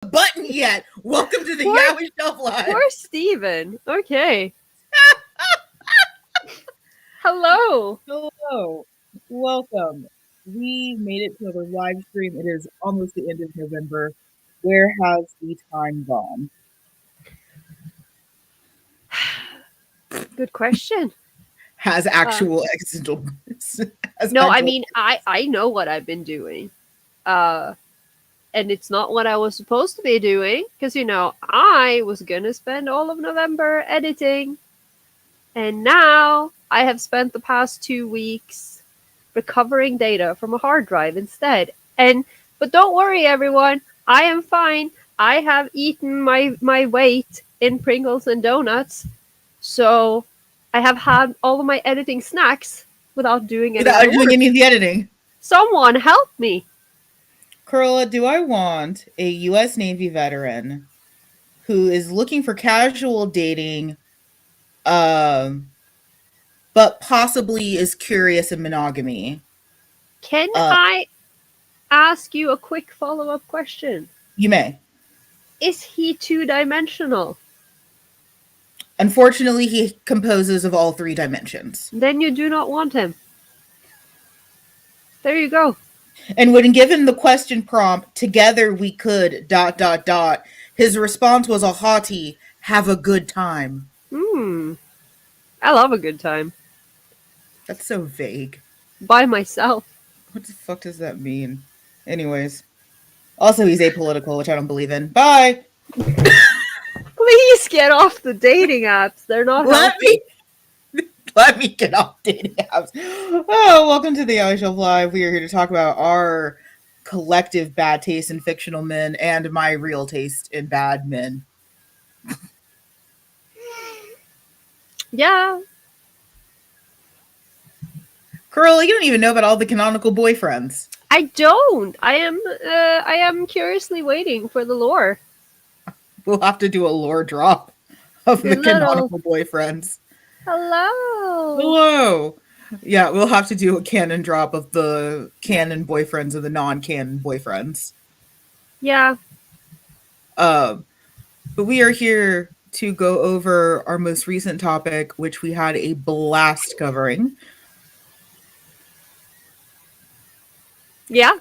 button yet. Welcome to the Poor- Yowie Shelf Live. Poor Steven. Okay. Hello. Hello, welcome. We made it to the live stream. It is almost the end of November. Where has the time gone? Good question. Has actual existential. No, I mean, I know what I've been doing. And it's not what I was supposed to be doing because, I was going to spend all of November editing. And now I have spent the past 2 weeks recovering data from a hard drive instead. But don't worry, everyone. I am fine. I have eaten my weight in Pringles and donuts. So I have had all of my editing snacks without doing any Without of the doing work. any of the editing. Someone help me. Carla, do I want a U.S. Navy veteran who is looking for casual dating, but possibly is curious in monogamy? Can I ask you a quick follow-up question? You may. Is he two-dimensional? Unfortunately, he composes of all three dimensions. Then you do not want him. There you go. And when given the question prompt, together we could ... his response was a haughty, have a good time. I love a good time. That's so vague. By myself. What the fuck does that mean? Anyways. Also, he's apolitical, which I don't believe in. Bye! Please get off the dating apps. They're not healthy. Let me get off dating apps. Oh, welcome to the Yowie Shelf Live. We are here to talk about our collective bad taste in fictional men and my real taste in bad men. Yeah. Carl, you don't even know about all the canonical boyfriends. I don't. I am curiously waiting for the lore. We'll have to do a lore drop of the canonical boyfriends. Hello. Yeah, we'll have to do a canon drop of the canon boyfriends and the non-canon boyfriends. Yeah. But we are here to go over our most recent topic, which we had a blast covering. Yeah.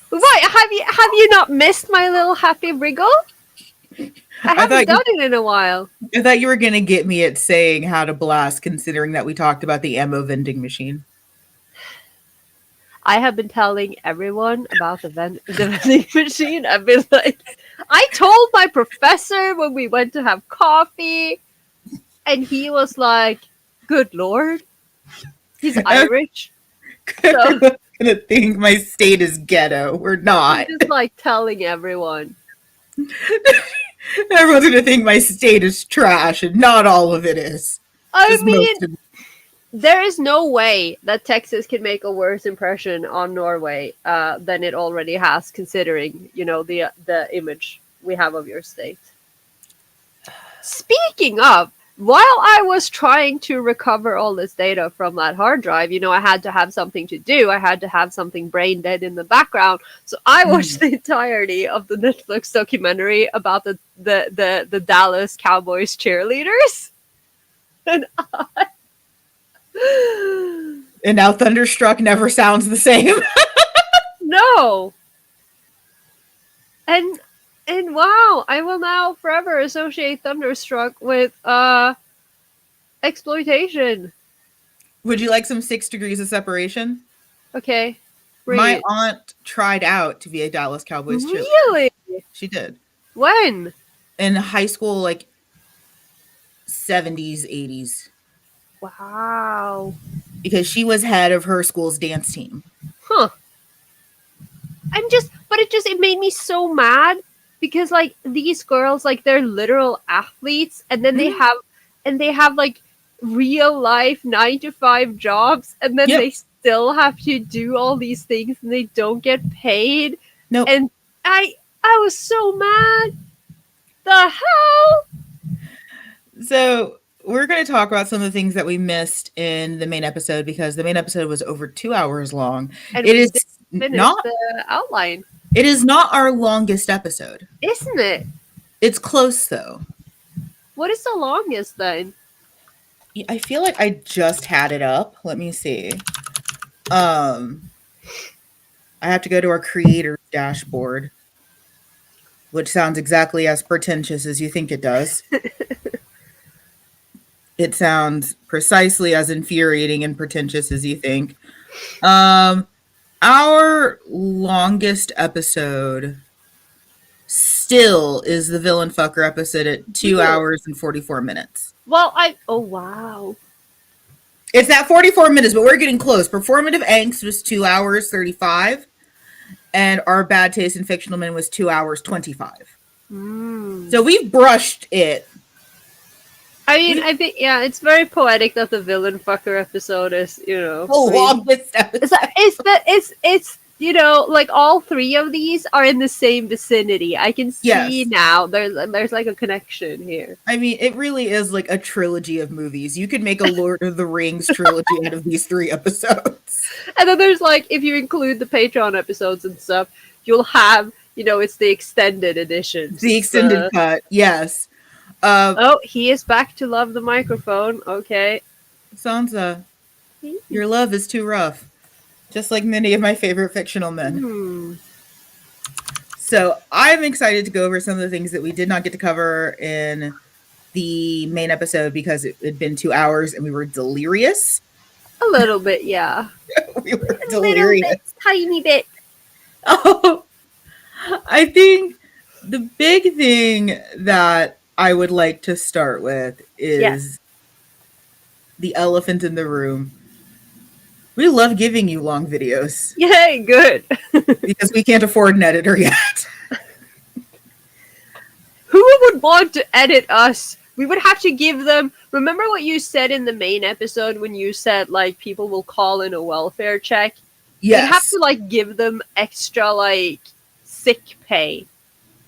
What? Have you not missed my little happy wriggle? I haven't done it in a while. I thought you were going to get me at saying how to blast, considering that we talked about the ammo vending machine. I have been telling everyone about the vending machine. I've been like, I told my professor when we went to have coffee, and he was like, "Good Lord, he's Irish." So Everyone's gonna think my state is ghetto. We're not. I'm just like telling everyone. Everyone's gonna think my state is trash, and not all of it is. I mean, there is no way that Texas can make a worse impression on Norway than it already has, considering the image we have of your state. Speaking of, while I was trying to recover all this data from that hard drive, I had to have something to do. I had to have something brain dead in the background. So I watched the entirety of the Netflix documentary about the Dallas Cowboys cheerleaders. And And now Thunderstruck never sounds the same. No. And wow, I will now forever associate Thunderstruck with exploitation. Would you like some 6 Degrees of Separation? Okay. My aunt tried out to be a Dallas Cowboys cheerleader. Really? She did. When? In high school, like 70s, 80s. Wow. Because she was head of her school's dance team. Huh. It made me so mad because like these girls, like they're literal athletes, and then they have like real life 9-to-5 jobs, and then they still have to do all these things and they don't get paid. No. And I was so mad. The hell? So we're going to talk about some of the things that we missed in the main episode, because the main episode was over 2 hours long. And it is not the outline. It is not our longest episode. Isn't it? It's close though. What is the longest then? I feel like I just had it up. Let me see. I have to go to our creator dashboard, which sounds exactly as pretentious as you think it does. It sounds precisely as infuriating and pretentious as you think. Our longest episode still is the villain fucker episode at 2 hours and 44 minutes. Well, oh wow. It's at 44 minutes, but we're getting close. Performative Angst was 2 hours 35, and our Bad Taste in Fictional Men was 2 hours 25. So we've brushed it. I mean, I think, yeah, it's very poetic that the villain fucker episode is, you know, The longest episode. It's you know, like all three of these are in the same vicinity. I can see now there's like a connection here. I mean, it really is like a trilogy of movies. You could make a Lord of the Rings trilogy out of these 3 episodes. And then there's like, if you include the Patreon episodes and stuff, you'll have, you know, it's the extended edition. The extended cut, yes. Oh, he is back to love the microphone. Okay. Sansa, your love is too rough. Just like many of my favorite fictional men. So I'm excited to go over some of the things that we did not get to cover in the main episode because it had been 2 hours and we were delirious. A little bit, yeah. We were delirious. Little bit, tiny bit. Oh, I think the big thing that I would like to start with is the elephant in the room. We love giving you long videos. Yay, good. Because we can't afford an editor yet. Who would want to edit us? We would have to give them... Remember what you said in the main episode when you said, like, people will call in a welfare check? Yes. We'd have to, like, give them extra, like, sick pay.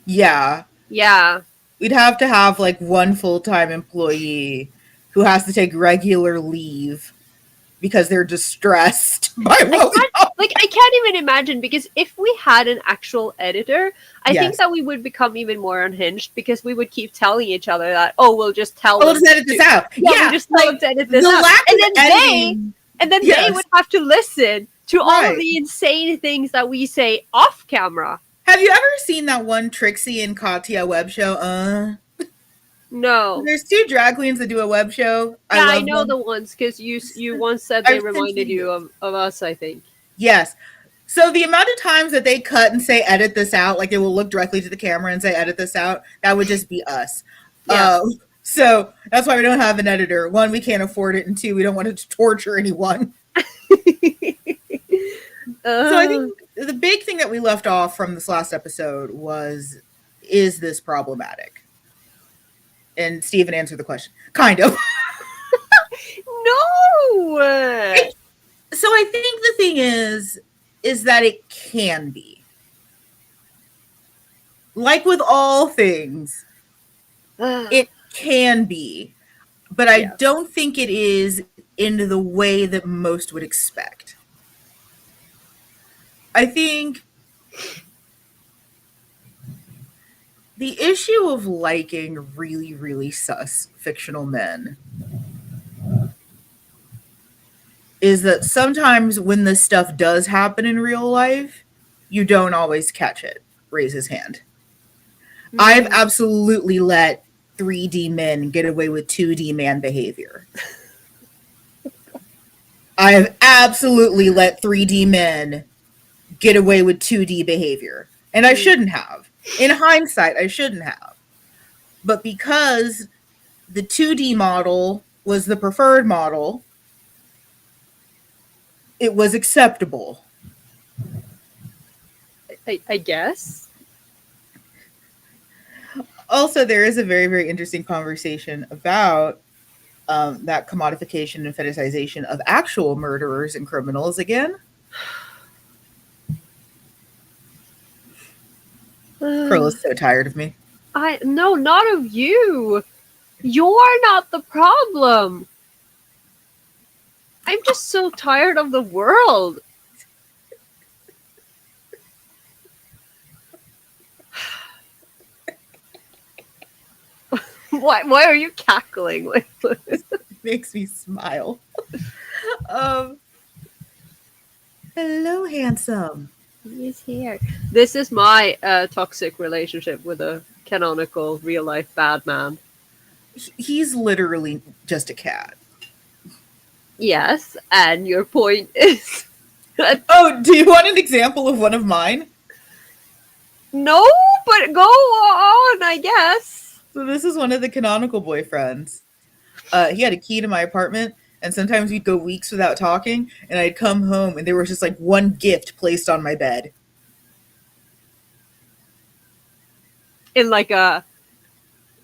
Yeah. Yeah. We'd have to have, like, one full-time employee who has to take regular leave because they're distressed by what we do. Like, I can't even imagine, because if we had an actual editor, I think that we would become even more unhinged, because we would keep telling each other that, oh, we'll just tell them. We'll just edit this out. Yeah, we'll just tell them to edit this out. And then they would have to listen to all of the insane things that we say off camera. Have you ever seen that one Trixie and Katya web show? No. There's 2 drag queens that do a web show. Yeah, I know the ones, because you once said they reminded you of us, I think. Yes. So the amount of times that they cut and say edit this out, like they will look directly to the camera and say edit this out, that would just be us. Yeah. So that's why we don't have an editor. 1, we can't afford it, and 2, we don't want to torture anyone. So I think the big thing that we left off from this last episode was, is this problematic? And Stephen answered the question. Kind of. No! So I think the thing is that it can be. Like with all things, it can be. But I don't think it is in the way that most would expect. I think the issue of liking really, really sus fictional men is that sometimes when this stuff does happen in real life, you don't always catch it. Raise his hand. I've absolutely let 3D men get away with 2D man behavior. I have absolutely let 3D men get away with 2D behavior. And I shouldn't have. In hindsight, I shouldn't have. But because the 2D model was the preferred model, it was acceptable. I guess. Also, there is a very, very interesting conversation about that commodification and fetishization of actual murderers and criminals again. Pearl is so tired of me. No, not of you. You're not the problem. I'm just so tired of the world. Why are you cackling? It makes me smile. um, Hello, handsome. He's here. This is my toxic relationship with a canonical real life bad man. He's literally just a cat. Yes, and your point is Oh, do you want an example of one of mine? no, but go on, I guess. So this is one of the canonical boyfriends. He had a key to my apartment, and sometimes we'd go weeks without talking, and I'd come home and there was just like one gift placed on my bed. In like a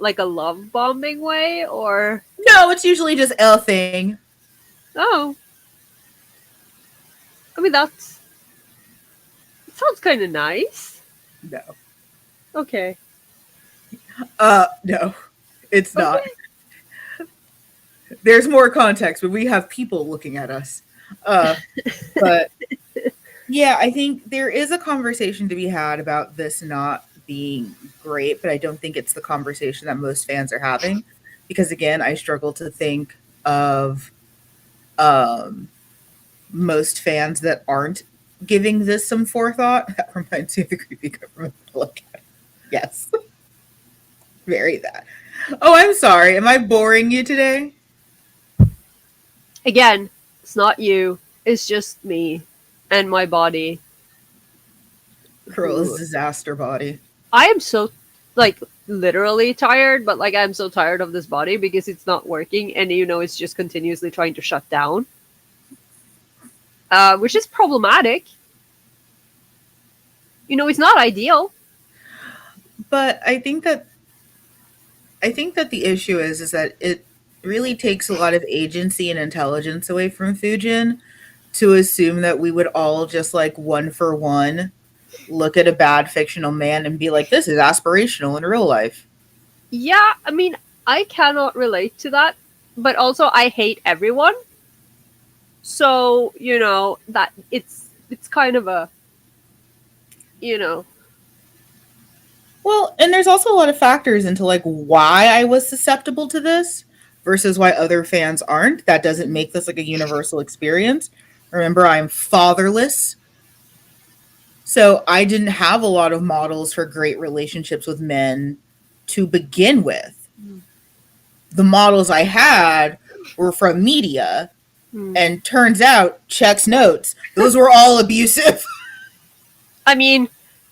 love bombing way, or No, it's usually just a thing. oh, I mean that sounds kind of nice. No. Okay. No. It's not. Okay. There's more context, but we have people looking at us. But yeah, I think there is a conversation to be had about this not being great, but I don't think it's the conversation that most fans are having. Because again, I struggle to think of most fans that aren't giving this some forethought. That reminds me of the creepy government look at. Yes. Very that. Oh, I'm sorry. Am I boring you today? Again, it's not you. It's just me and my body. Cruel's disaster body. I am so literally tired, but I'm so tired of this body because it's not working, and it's just continuously trying to shut down, which is problematic. It's not ideal. But I think that the issue is that it really takes a lot of agency and intelligence away from Fujin to assume that we would all just one for one look at a bad fictional man and be like, this is aspirational in real life. Yeah, I mean, I cannot relate to that, but also I hate everyone. So, that it's kind of a, Well, and there's also a lot of factors into why I was susceptible to this versus why other fans aren't. That doesn't make this a universal experience. Remember, I'm fatherless. So I didn't have a lot of models for great relationships with men to begin with. The models I had were from media, and turns out, checks notes, those were all abusive. I mean,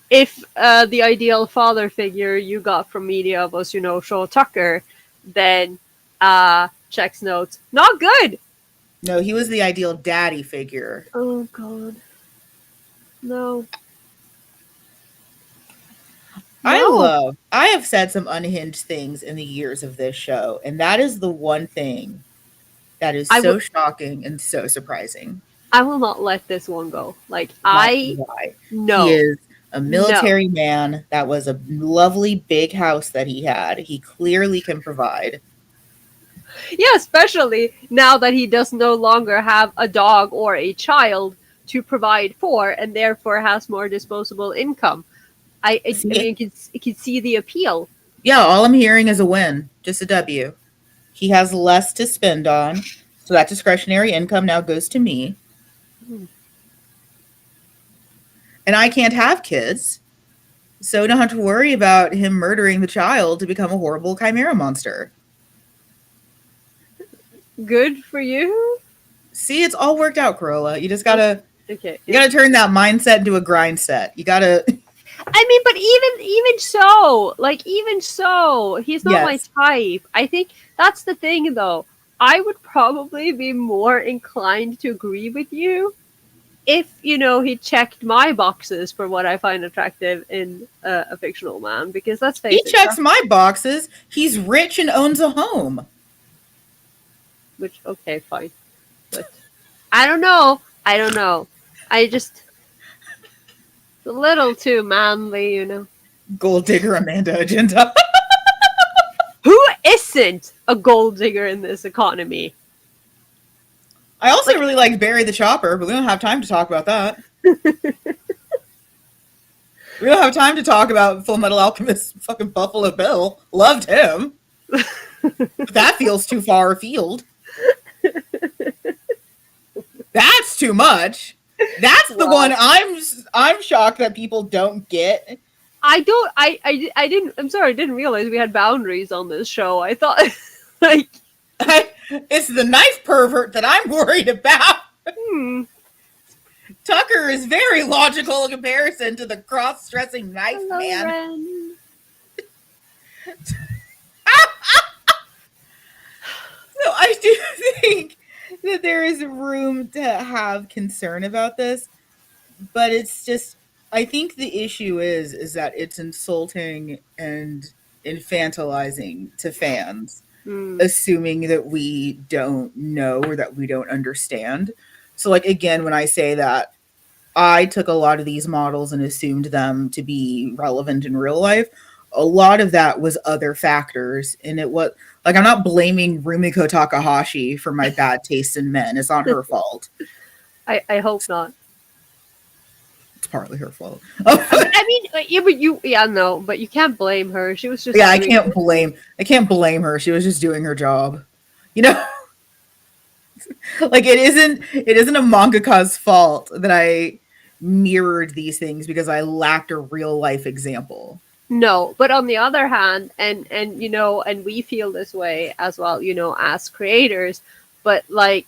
if the ideal father figure you got from media was, Shaw Tucker, then checks notes, not good. No, he was the ideal daddy figure. Oh, God. No. I have said some unhinged things in the years of this show, and that is the one thing that is so shocking and so surprising. I will not let this one go. No. No. He is a military man. That was a lovely big house that he had. He clearly can provide. Yeah, especially now that he does no longer have a dog or a child to provide for, and therefore has more disposable income. I mean, you can see the appeal. Yeah, all I'm hearing is a win, just a W. He has less to spend on, so that discretionary income now goes to me. And I can't have kids, so I don't have to worry about him murdering the child to become a horrible chimera monster. Good for you. See, it's all worked out, Corolla. You just gotta Okay. You gotta turn that mindset into a grind set. You gotta I mean, but even so, he's not my type. I think that's the thing, though. I would probably be more inclined to agree with you if, he checked my boxes for what I find attractive in a fictional man, because let's face it. He checks my boxes. He's rich and owns a home. Which, okay, fine. But I don't know. I just... a little too manly, Gold digger Amanda agenda. Who isn't a gold digger in this economy? I also really like Barry the Chopper, but we don't have time to talk about that. We don't have time to talk about Full Metal Alchemist fucking Buffalo Bill. Loved him. That feels too far afield. That's too much. That's the Wow. one I'm shocked that people don't get. I don't. I didn't. I'm sorry. I didn't realize we had boundaries on this show. I thought, like, It's the knife pervert that I'm worried about. hmm. Tucker is very logical in comparison to the cross-dressing knife Hello, man. Ren. So I do think that there is room to have concern about this, but it's just I think the issue is that it's insulting and infantilizing to fans, Hmm. assuming that we don't know or that we don't understand. So like again, when I say that I took a lot of these models and assumed them to be relevant in real life. A lot of that was other factors, and it was like I'm not blaming Rumiko Takahashi for my bad taste in men. It's not her fault. I hope not. It's partly her fault. I mean, yeah, but no, but you can't blame her. She was just Yeah, doing it. I can't blame her. She was just doing her job. You know, like it isn't a mangaka's fault that I mirrored these things because I lacked a real life example. No, but on the other hand, and and we feel this way as well, as creators, but like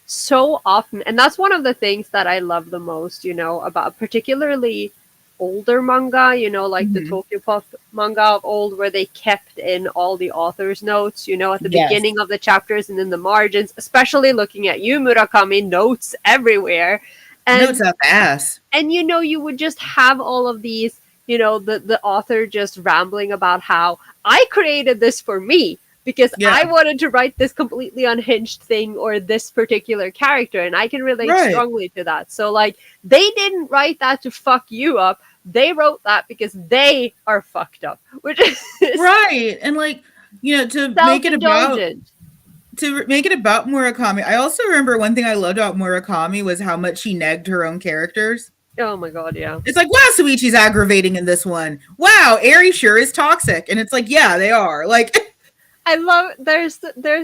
so often, and that's one of the things that I love the most, about particularly older manga, like the Mhm. Tokyo Pop manga of old, where they kept in all the author's notes, at the Yes. beginning of the chapters and in the margins, especially looking at you, Murakami, notes everywhere. Notes And out the ass. you would just have all of these, the author just rambling about how I created this for me because Yeah. I wanted to write this completely unhinged thing or this particular character, and I can relate Right. strongly to that. So like they didn't write that to fuck you up. They wrote that because they are fucked up, which is Right. And like, to make it about self-indulgent. Murakami. I also remember one thing I loved about Murakami was how much she negged her own characters. Oh my god, yeah. It's like, wow, Suichi's aggravating in this one. Wow, Eri sure is toxic. And it's like, yeah, they are. Like I love there's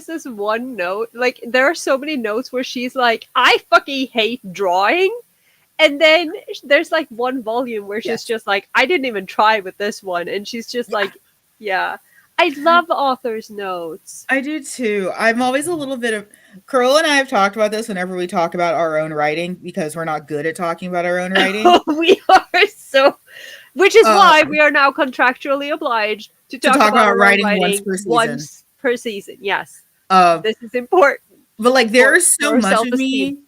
this one note, like there are so many notes where she's like, I fucking hate drawing. And then there's like one volume where she's yes. just like, I didn't even try with this one. And she's just Yeah. like, yeah. I love author's notes. I do too. I'm always a little bit of Curl and I have talked about this whenever we talk about our own writing because we're not good at talking about our own writing. We are so, which is why Um, we are now contractually obliged to to talk talk about about our own writing writing once per season. Yes, Um, this is important but like there for is so your much of self-esteem. me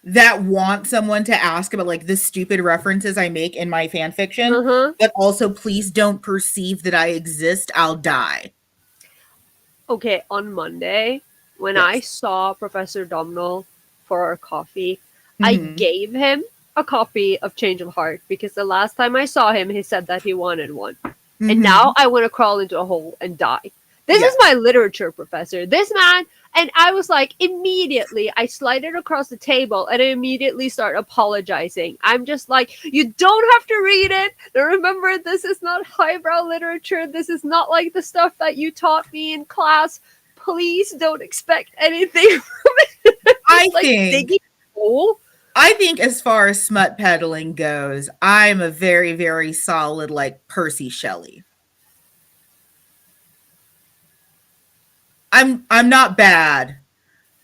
that want someone to ask about like the stupid references I make in my fan fiction, Uh-huh. but also please don't perceive that I exist. I'll die. Okay, on Monday, when I Yes. saw Professor Domhnall for our coffee, I Mhm. gave him a copy of Change of Heart because the last time I saw him, he said that he wanted one. And now Mhm. I want to crawl into a hole and die. This Yeah. is my literature professor. This man, and I was like, immediately, I slide it across the table and I immediately start apologizing. I'm just like, you don't have to read it. Now remember, this is not highbrow literature. This is not like the stuff that you taught me in class. Please don't expect anything from it. I Just like think digging a hole. I think as far as smut peddling goes, I'm a very, very solid like Percy Shelley. I'm not bad,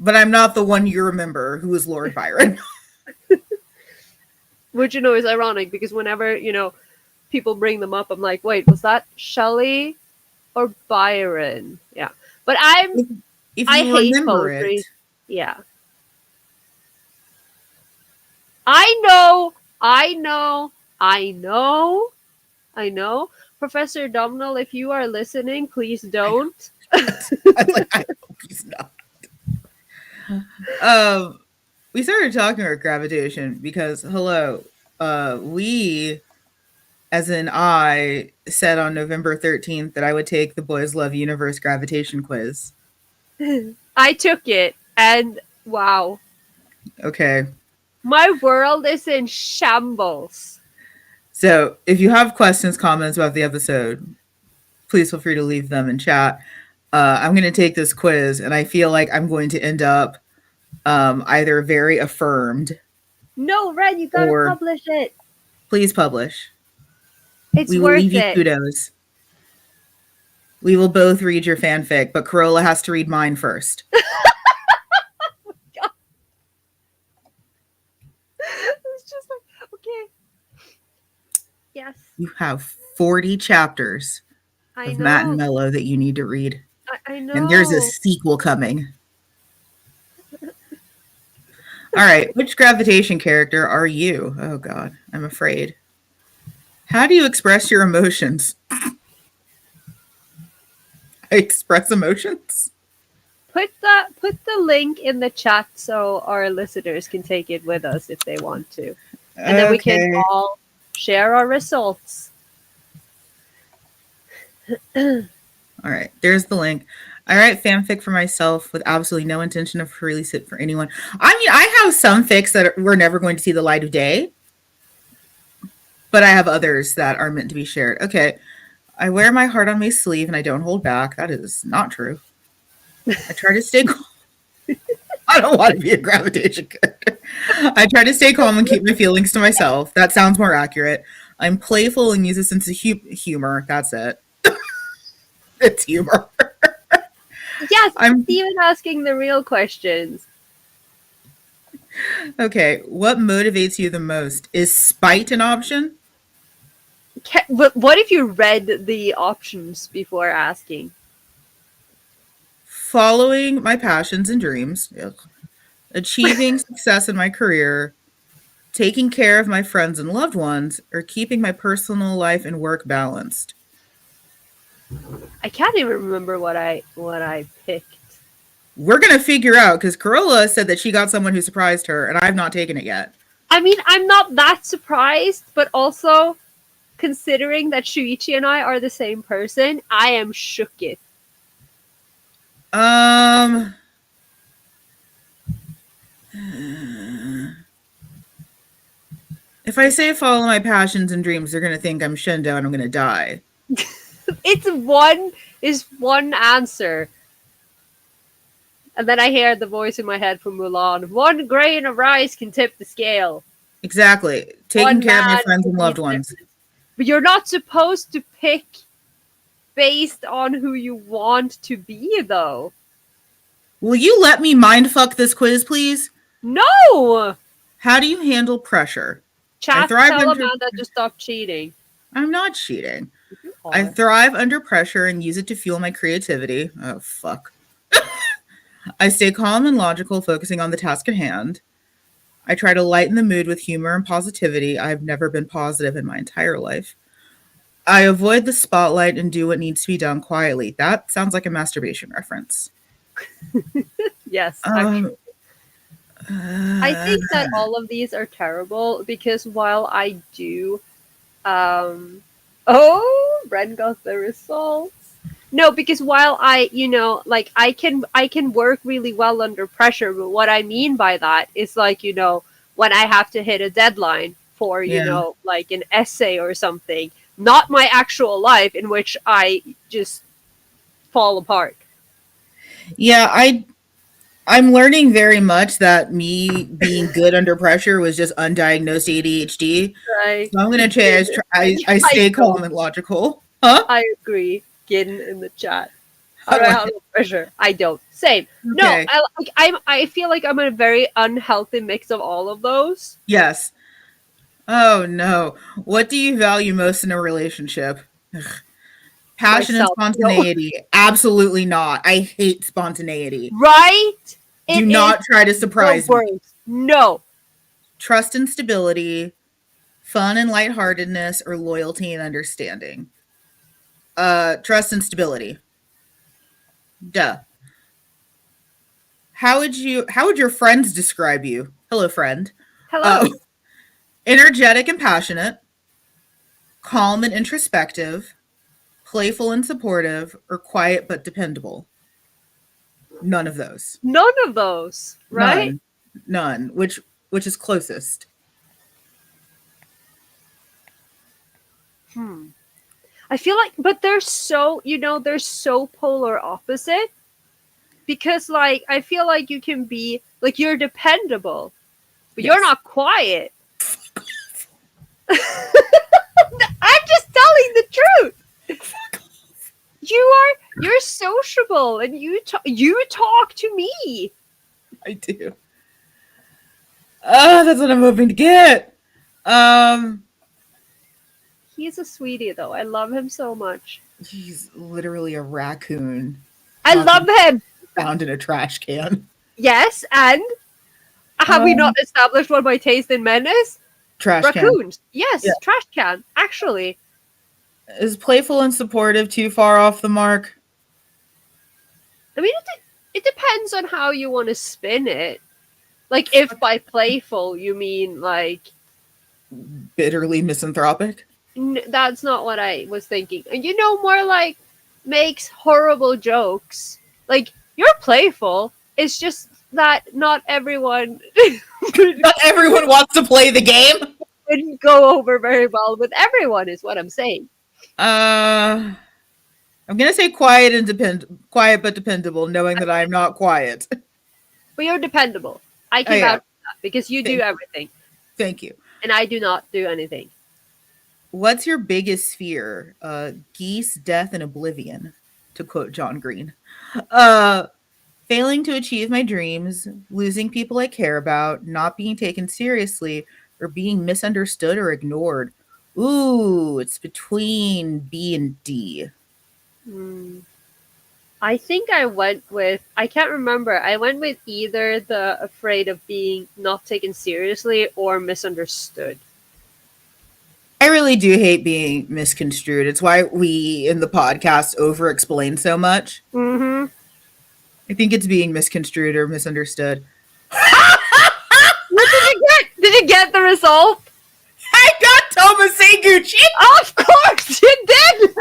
but I'm not the one you remember who was Lord Byron. Which, is ironic because whenever, people bring them up, I'm like, wait, was that Shelley or Byron? Yeah. But If I you hate remember it. poetry. Yeah. I know. I know. I know. I know. Professor Domhnall, if you are listening, please don't. I was like, I hope he's not. We started talking about gravitation because hello, we as in I said on November 13th that I would take the Boys Love Universe gravitation quiz. I took it and wow. Okay. My world is in shambles. So if you have questions, comments about the episode, please feel free to leave them in chat. I'm going to take this quiz, and I feel like I'm going to end up either very affirmed No, Ren, you gotta or publish it. please publish. It's We will worth leave you it. kudos. We will both read your fanfic, but Corolla has to read mine first. It's just like, okay. Yes. You have 40 chapters I of Matt and know. Mello that you need to read. I know. And there's a sequel coming. All right, which gravitation character are you? Oh God, I'm afraid. How do you express your emotions? I express emotions? Put the link in the chat so our listeners can take it with us if they want to. And then we can all share our results. All right, there's the link. I write fanfic for myself with absolutely no intention of release it for anyone. I mean, I have some fics that we're never going to see the light of day, but I have others that are meant to be shared. Okay, I wear my heart on my sleeve and I don't hold back. That is not true. I try to stay calm. I don't want to be a gravitation character. I try to stay calm and keep my feelings to myself. That sounds more accurate. I'm playful and use a sense of humor. That's it. It's humor. Yes, I'm even asking the real questions. Okay, what motivates you the most? Is spite an option? But what if you read the options before asking? Following my passions and dreams. Ugh. Achieving success in my career. Taking care of my friends and loved ones. Or keeping my personal life and work balanced. I can't even remember what I picked. We're going to figure out because Corolla said that she got someone who surprised her, and I've not taken it yet. I mean, I'm not that surprised, but also considering that Shuichi and I are the same person, I am shooketh. If I say follow my passions and dreams, they're going to think I'm Shindo and I'm going to die. It's one answer. And then I hear the voice in my head from Mulan. One grain of rice can tip the scale. Exactly. Taking care of my friends and loved ones. But you're not supposed to pick based on who you want to be, though. Will you let me mindfuck this quiz, please? No! How do you handle pressure? Chat, tell Amanda to stop cheating. I'm not cheating. I thrive under pressure and use it to fuel my creativity. Oh, fuck. I stay calm and logical, focusing on the task at hand. I try to lighten the mood with humor and positivity. I've never been positive in my entire life. I avoid the spotlight and do what needs to be done quietly. That sounds like a masturbation reference. Yes. I think that all of these are terrible because while I do... Ren got the results. No, because while I can work really well under pressure, but what I mean by that is when I have to hit a deadline for, like an essay or something, not my actual life in which I just fall apart. Yeah, I'm learning very much that me being good under pressure was just undiagnosed ADHD. Right. So I'm going to change. I stay calm and logical. Huh? I agree. Getting in the chat. How do I handle pressure? I don't. Same. Okay. No, I feel like I'm a very unhealthy mix of all of those. Yes. Oh no. What do you value most in a relationship? Ugh. Passion and spontaneity. No. Absolutely not. I hate spontaneity. Right? Do not try to surprise me. No. Trust and stability, fun and lightheartedness, or loyalty and understanding. Trust and stability. Duh. How would your friends describe you? Hello, friend. Hello. Energetic and passionate, calm and introspective, playful and supportive, or quiet but dependable. None of those. None of those, right? None. Which is closest? I feel like, but they're so, they're so polar opposite. Because, like, I feel like you can be, like, you're dependable, but you're not quiet. I'm just telling the truth. You're sociable, and you talk to me. I do. That's what I'm hoping to get. He's a sweetie, though. I love him so much. He's literally a raccoon. I love him. Found in a trash can. Yes, and have we not established what my taste in men is? Trash Raccoons. Can. Yes, yeah. Trash can. Actually, is playful and supportive too far off the mark? I mean, it depends on how you want to spin it. Like, if by playful you mean like bitterly misanthropic. That's not what I was thinking. And more like makes horrible jokes. Like, you're playful. It's just that not everyone wants to play the game. Wouldn't go over very well with everyone, is what I'm saying. I'm gonna say quiet but dependable, knowing that I'm not quiet. But you're dependable. I can vouch for that because you do everything. Thank you. And I do not do anything. What's your biggest fear? Geese, death, and oblivion, to quote John Green. Failing to achieve my dreams, losing people I care about, not being taken seriously, or being misunderstood or ignored. Ooh, it's between B and D. I think I can't remember. I went with either the afraid of being not taken seriously or misunderstood. I really do hate being misconstrued. It's why we in the podcast over explain so much. Mm-hmm. I think it's being misconstrued or misunderstood. What did you get? Did you get the result? I got Tomaseguchi. Of course you did.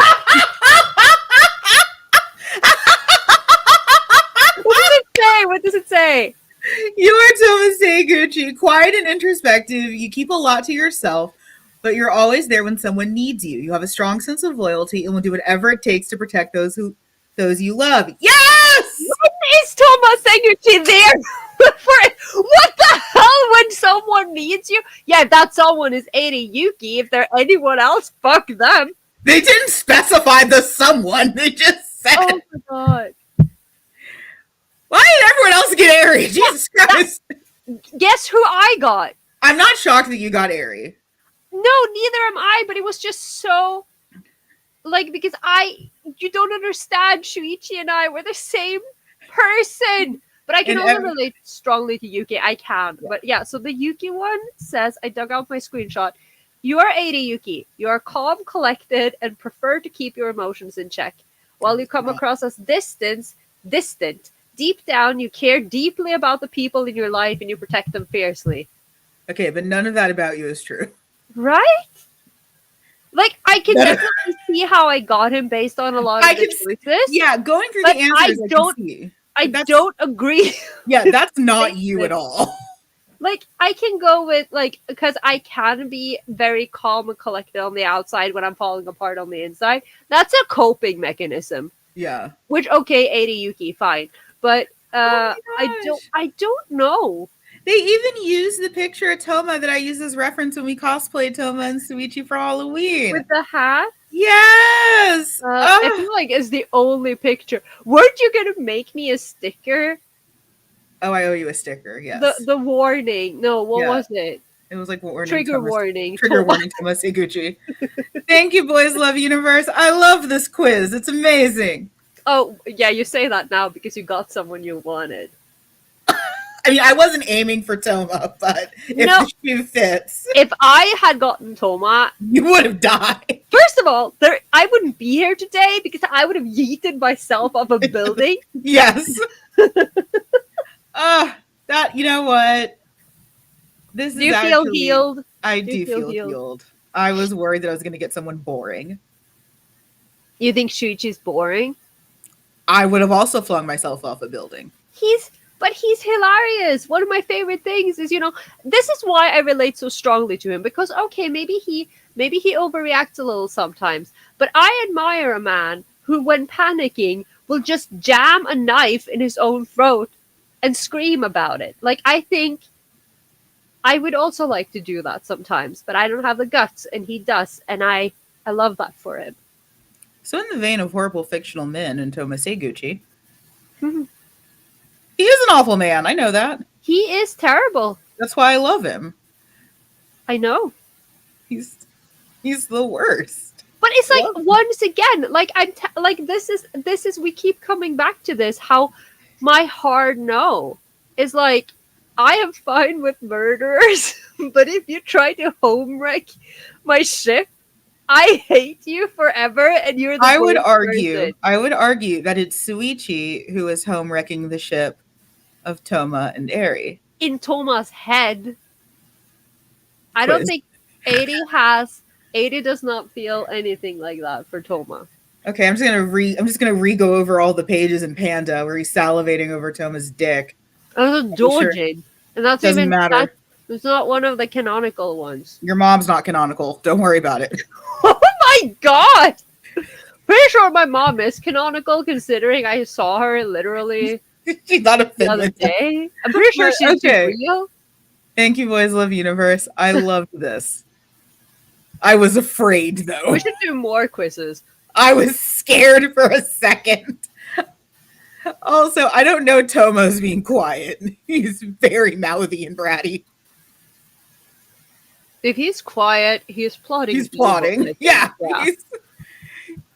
What does it say? You are Tomaseguchi, quiet and introspective. You keep a lot to yourself, but you're always there when someone needs you. You have a strong sense of loyalty and will do whatever it takes to protect those you love. Yes! When is Tomaseguchi there? What the hell when someone needs you? Yeah, that someone is Eri Yuki. If they're anyone else, fuck them. They didn't specify the someone. They just said. Oh my god. Why did everyone else get Eri? Jesus Christ. Guess who I got? I'm not shocked that you got Eri. No, neither am I, but it was just so... because you don't understand, Shuichi and I, we're the same person. But I can only relate strongly to Yuki. I can. Yeah. But yeah, so the Yuki one says, I dug out my screenshot. You are Eri Yuki. You are calm, collected, and prefer to keep your emotions in check. While you come across as distant, deep down, you care deeply about the people in your life and you protect them fiercely. Okay, but none of that about you is true. Right? I can definitely see how I got him based on a lot of the choices. Yeah, going through the answers, I don't agree. Yeah, that's not you at all. I can go with, because I can be very calm and collected on the outside when I'm falling apart on the inside. That's a coping mechanism. Yeah. Which, okay, Eri Yuki, fine. But I don't know. They even use the picture of Toma that I used as reference when we cosplayed Toma and Suichi for Halloween. With the hat? Yes! I feel like it's the only picture. Weren't you going to make me a sticker? Oh, I owe you a sticker, yes. The warning. No, what was it? It was warning. Trigger warning. Trigger warning, Tomaseguchi. Thank you, Boys Love Universe. I love this quiz. It's amazing. Oh, yeah, you say that now because you got someone you wanted. I mean, I wasn't aiming for Toma, but if the shoe fits. If I had gotten Toma... You would have died. First of all, I wouldn't be here today because I would have yeeted myself off a building. Yes. You know what? Do you feel healed? I do feel healed. I was worried that I was going to get someone boring. You think Shuichi's boring? I would have also flung myself off a building. But he's hilarious. One of my favorite things is, this is why I relate so strongly to him. Because, okay, maybe he Maybe he overreacts a little sometimes. But I admire a man who, when panicking, will just jam a knife in his own throat and scream about it. Like, I think I would also like to do that sometimes, but I don't have the guts, and he does, and I love that for him. So, in the vein of horrible fictional men and Toma Seguchi, he is an awful man. I know that. He is terrible. That's why I love him. I know. He's the worst. But it's like, once again, like like this is we keep coming back to this. How my hard no is like, I am fine with murderers, but if you try to home wreck my ship, I hate you forever, and you're the I would worst person. argue that it's Suichi who is home wrecking the ship of Toma and Eri. In Toma's head, I don't think 80 does not feel anything like that for Toma. Okay, I'm just gonna re-go over all the pages in Panda where he's salivating over Toma's dick. That's a Dojin. And that's Doesn't matter. It's not one of the canonical ones. Your mom's not canonical. Don't worry about it. Oh my god! Pretty sure my mom is canonical, considering I saw her literally She's not a the other day. I'm pretty sure she's real. Thank you, Boys Love Universe. I loved this. I was afraid, though. We should do more quizzes. I was scared for a second. Also, I don't know Tomo's being quiet. He's very mouthy and bratty. If he's quiet, he's plotting. He's plotting. Yeah.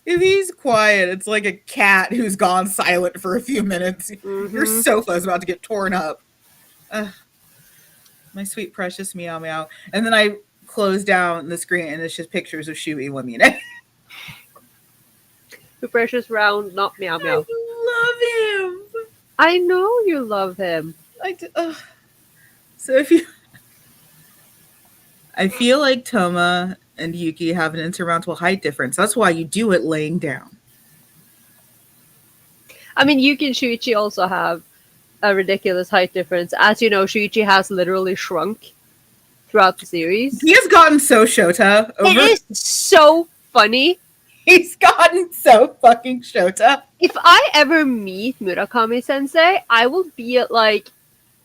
If he's quiet, it's like a cat who's gone silent for a few minutes. Mm-hmm. Your sofa's about to get torn up. My sweet precious meow meow. And then I close down the screen and it's just pictures of Shui Wamine. The precious round, not meow meow. I love him. I know you love him. So if you... I feel like Toma and Yuki have an insurmountable height difference. That's why you do it laying down. I mean, Yuki and Shuichi also have a ridiculous height difference. As you know, Shuichi has literally shrunk throughout the series. He has gotten so Shota. It is so funny. He's gotten so fucking Shota. If I ever meet Murakami Sensei, I will be at like...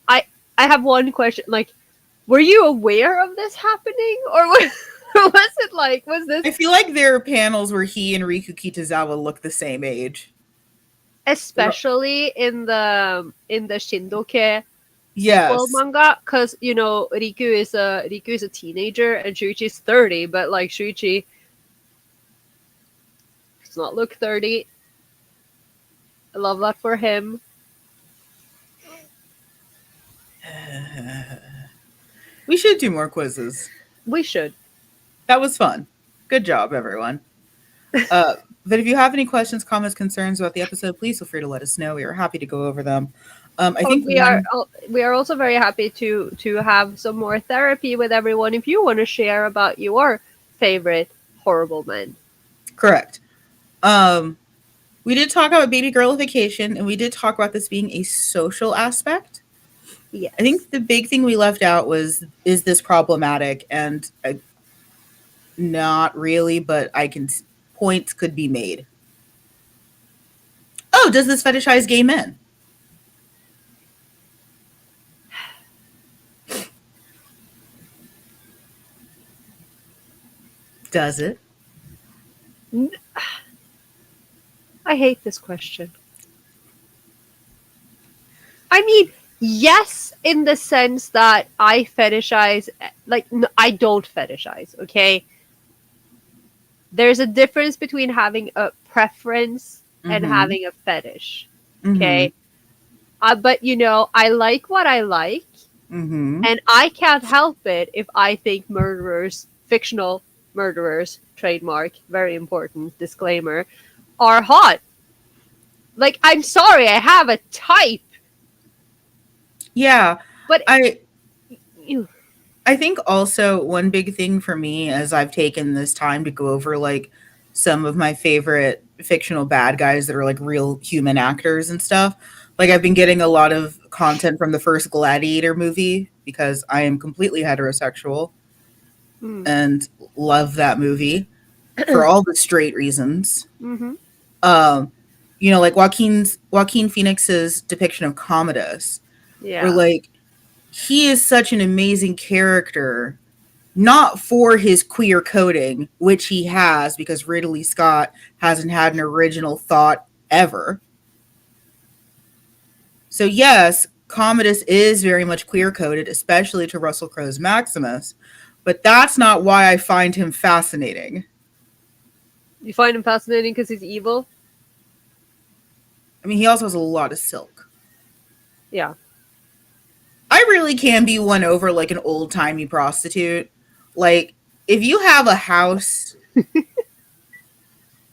I have one question, like, were you aware of this happening? Or was it like, was this... I feel like there are panels where he and Riku Kitazawa look the same age. Especially in the Shindoke manga, because, you know, Riku is a teenager and Shuichi is 30, but like Shuichi does not look 30. I love that for him. We should do more quizzes. We should. That was fun. Good job, everyone. But if you have any questions, comments, concerns about the episode, please feel free to let us know. We are happy to go over them. I think we are also very happy to have some more therapy with everyone. If you want to share about your favorite horrible men. Correct. We did talk about baby girlification, and we did talk about this being a social aspect. Yes. I think the big thing we left out was, is this problematic? And not really, but points could be made. Oh, does this fetishize gay men? Does it? I hate this question. I mean, yes, in the sense that I fetishize, like, no, I don't fetishize, okay? There's a difference between having a preference and having a fetish, okay? But, you know, I like what I like, and I can't help it if I think murderers, fictional murderers, trademark, very important disclaimer, are hot. Like, I'm sorry, I have a type. Yeah, but I think also one big thing for me, as I've taken this time to go over like some of my favorite fictional bad guys that are like real human actors and stuff, like I've been getting a lot of content from the first Gladiator movie because I am completely heterosexual. Mm. and love that movie for all the straight reasons. Mm-hmm. Um, like Joaquin Phoenix's depiction of Commodus, where Yeah. like he is such an amazing character, not for his queer coding, which he has because Ridley Scott hasn't had an original thought ever. So yes, Commodus is very much queer coded, especially to Russell Crowe's Maximus, but that's not why I find him fascinating. You find him fascinating because he's evil? I mean, he also has a lot of silk. Yeah. I really can be won over like an old timey prostitute. Like, if you have a house,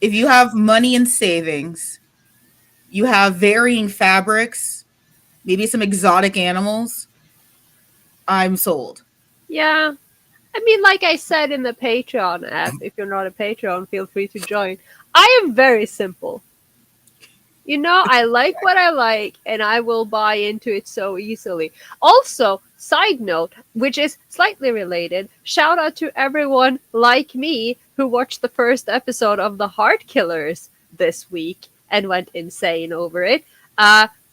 if you have money and savings, you have varying fabrics, maybe some exotic animals, I'm sold. Yeah. I mean, like I said in the Patreon app, if you're not a Patreon, feel free to join. I am very simple. You know, I like what I like, and I will buy into it so easily. Also, side note, which is slightly related, shout out to everyone like me who watched the first episode of The Heart Killers this week and went insane over it.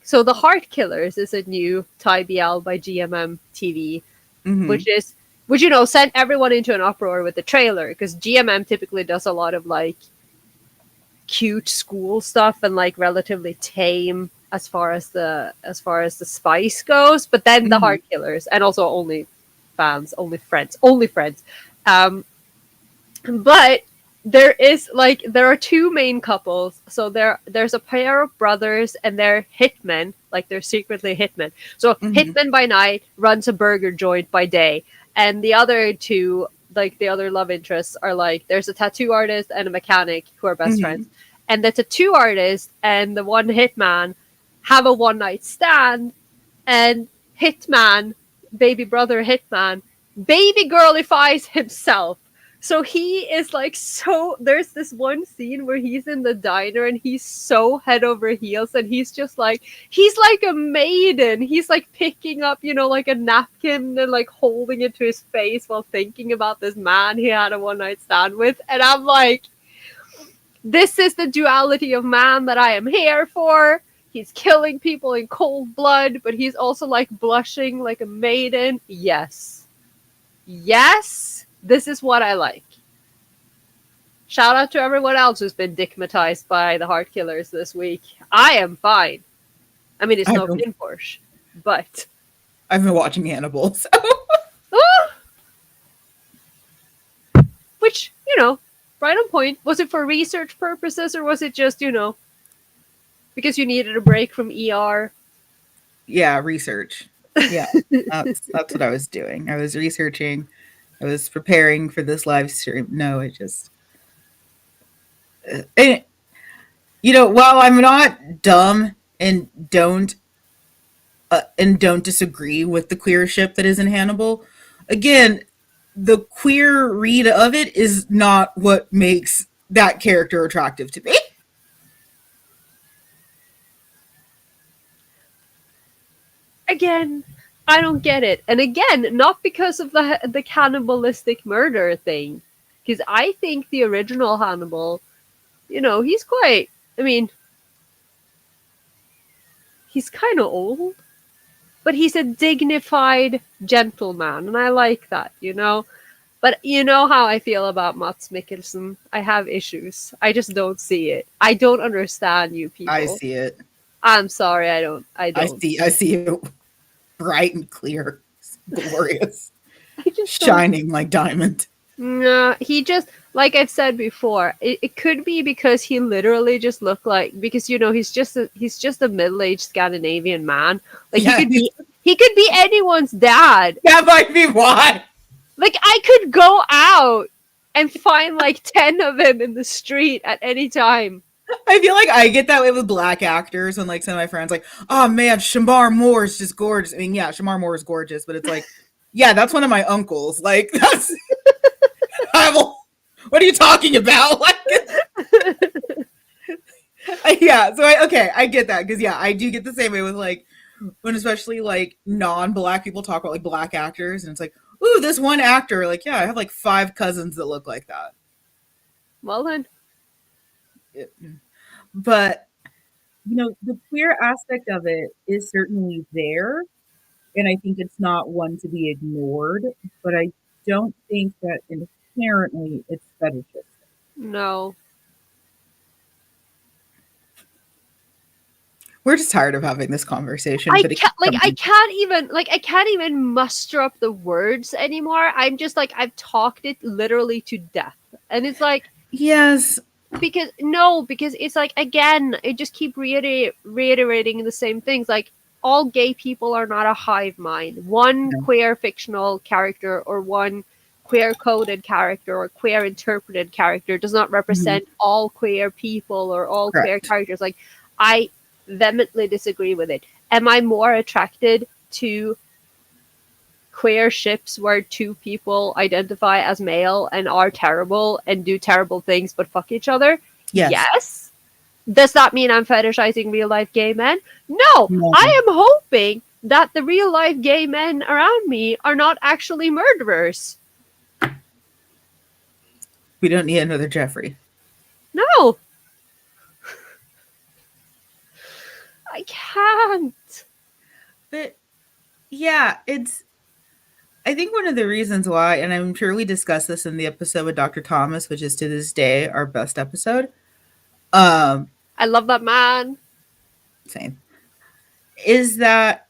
So The Heart Killers is a new TBL by GMM TV, Mm-hmm. which sent everyone into an uproar with the trailer, because GMM typically does a lot of like cute school stuff and like relatively tame as far as the spice goes, but then the Mm-hmm. Heart Killers, and also only fans, only friends. But there are two main couples. So there's a pair of brothers, and they're hitmen, like they're secretly hitmen. So Mm-hmm. hitman by night runs a burger joint by day, and the other two, like the other love interests, are like there's a tattoo artist and a mechanic who are best Mm-hmm. friends, and the tattoo artist and the one hitman have a one night stand, and hitman, baby brother hitman, baby girlifies himself. So he is like, so there's this one scene where he's in the diner and he's so head over heels, and he's like a maiden. He's like picking up, like a napkin and like holding it to his face while thinking about this man he had a one night stand with. And I'm like, this is the duality of man that I am here for. He's killing people in cold blood, but he's also like blushing like a maiden. Yes. Yes. This is what I like. Shout out to everyone else who's been dickmatized by the Heart Killers this week. I am fine. I mean, it's no Porsche, but I've been watching Hannibal, so. Which, right on point. Was it for research purposes, or was it just, because you needed a break from ER? Yeah, research. Yeah, that's what I was doing. I was researching. I was preparing for this live stream. No, it just, and, while I'm not dumb and don't disagree with the queership that is in Hannibal, again, the queer read of it is not what makes that character attractive to me. Again, I don't get it. And again, not because of the cannibalistic murder thing. Because I think the original Hannibal, he's quite, I mean, he's kind of old, but he's a dignified gentleman, and I like that, But you know how I feel about Mats Mikkelsen. I have issues. I just don't see it. I don't understand you people. I see it. I'm sorry, I don't. I see it bright and clear, glorious, shining like diamond. No, he just, like I've said before, it could be because he literally just looked like, because he's just a middle-aged Scandinavian man. Like Yeah, he could be anyone's dad. That might be why. Like, I could go out and find like 10 of him in the street at any time. I feel like I get that way with black actors when like some of my friends like, oh man, Shamar Moore is just gorgeous. I mean, yeah, Shamar Moore is gorgeous, but it's like, yeah, that's one of my uncles. Like, that's what are you talking about? Like, yeah, so I get that, because yeah, I do get the same way with like when especially like non-black people talk about like black actors, and it's like, ooh, this one actor, like, yeah, I have like 5 cousins that look like that. Well then. But The queer aspect of it is certainly there, and I think it's not one to be ignored, but I don't think that inherently it's fetishistic. No. we're just tired of having this conversation. But I can't even muster up the words anymore. I'm just like, I've talked it literally to death. And it's like, yes, because it's like, again, it just keep reiterating the same things. Like, all gay people are not a hive mind. One queer fictional character or one queer coded character or queer interpreted character does not represent all queer people or all queer characters. Like, I vehemently disagree with it. Am I more attracted to queer ships where 2 people identify as male and are terrible and do terrible things but fuck each other? Yes. Does that mean I'm fetishizing real life gay men? No. I am hoping that the real life gay men around me are not actually murderers. We don't need another Jeffrey. No. I can't. But yeah, I think one of the reasons why, and I'm sure we discussed this in the episode with Dr. Thomas, which is to this day our best episode. I love that man. Same. Is that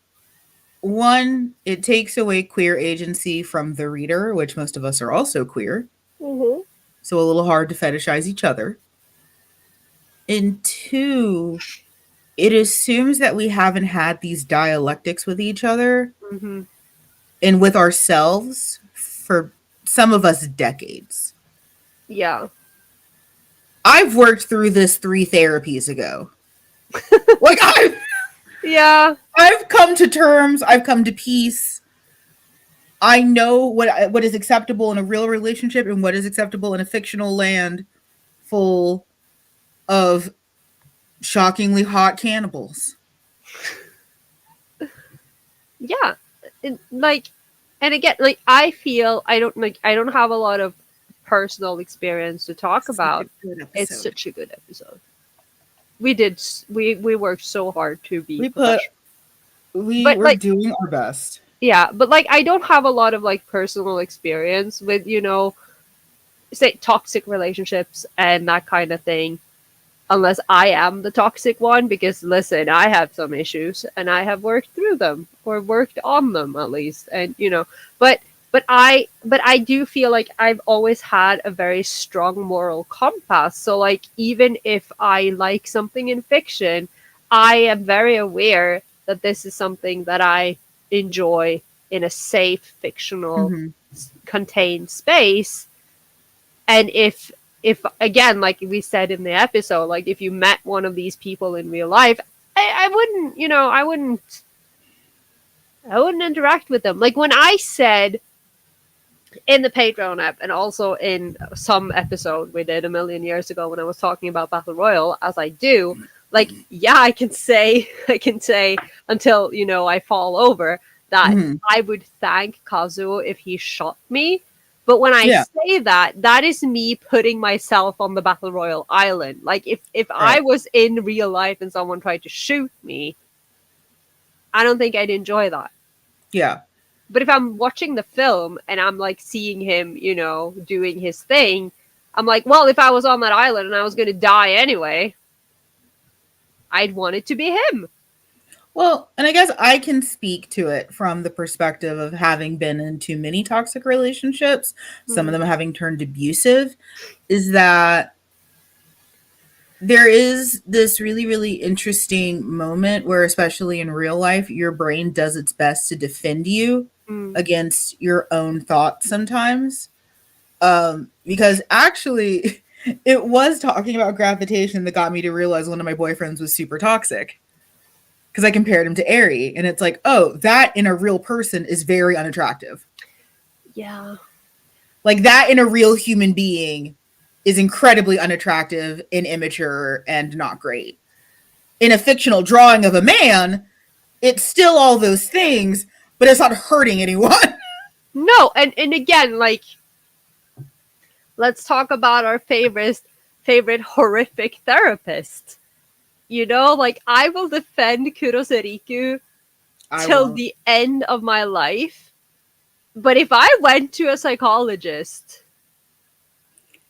one, it takes away queer agency from the reader, which most of us are also queer. Mm-hmm. So a little hard to fetishize each other. And 2, it assumes that we haven't had these dialectics with each other and with ourselves for some of us decades. Yeah. I've worked through this 3 therapies ago. Like I've come to terms, I've come to peace. I know what is acceptable in a real relationship and what is acceptable in a fictional land full of shockingly hot cannibals. Yeah. And again, like, I feel I don't have a lot of personal experience to talk about. It's such a good episode. We worked so hard to be professional. We were doing our best. Yeah, but like, I don't have a lot of like personal experience with, say, toxic relationships and that kind of thing, unless I am the toxic one, because listen, I have some issues and I have worked through them, or worked on them at least. And but I do feel like I've always had a very strong moral compass. So like, even if I like something in fiction, I am very aware that this is something that I enjoy in a safe, fictional, contained space. And if again, like we said in the episode, like, if you met one of these people in real life, I wouldn't interact with them. Like, when I said in the Patreon app, and also in some episode we did a million years ago when I was talking about Battle Royale, as I do, like, yeah, I can say until, I fall over, that I would thank Kazuo if he shot me. But when I say that is me putting myself on the Battle Royale island. Like, if I was in real life and someone tried to shoot me, I don't think I'd enjoy that. Yeah. But if I'm watching the film and I'm like seeing him, doing his thing, I'm like, well, if I was on that island and I was going to die anyway, I'd want it to be him. Well, and I guess I can speak to it from the perspective of having been in too many toxic relationships, some of them having turned abusive, is that there is this really, really interesting moment where, especially in real life, your brain does its best to defend you against your own thoughts sometimes. Because actually, it was talking about gravitation that got me to realize one of my boyfriends was super toxic. Because I compared him to Aerie, and it's like, oh, that in a real person is very unattractive. Yeah. Like, that in a real human being is incredibly unattractive and immature and not great. In a fictional drawing of a man, it's still all those things, but it's not hurting anyone. No, and again, like, let's talk about our favorite horrific therapist. Like, I will defend Kuroseriku I till won't. the end of my life. But if I went to a psychologist,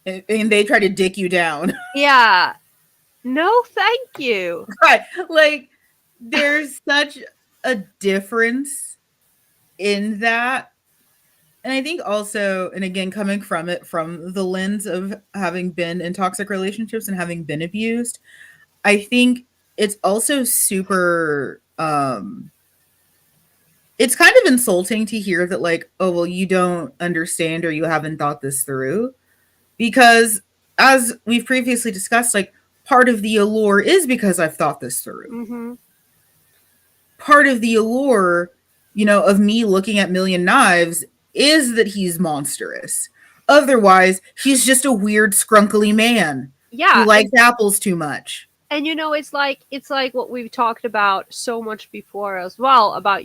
And they try to dick you down. yeah, no, thank you. Right. Like, there's such a difference in that. And I think also, and again, coming from it from the lens of having been in toxic relationships and having been abused, I think it's also super it's kind of insulting to hear that, like, oh well, you don't understand or you haven't thought this through, because as we've previously discussed, like, part of the allure is because I've thought this through. Mm-hmm. Part of the allure, of me looking at Million Knives is that he's monstrous. Otherwise, he's just a weird, scrunkly man who Yeah, likes apples too much. and it's like what we've talked about so much before as well, about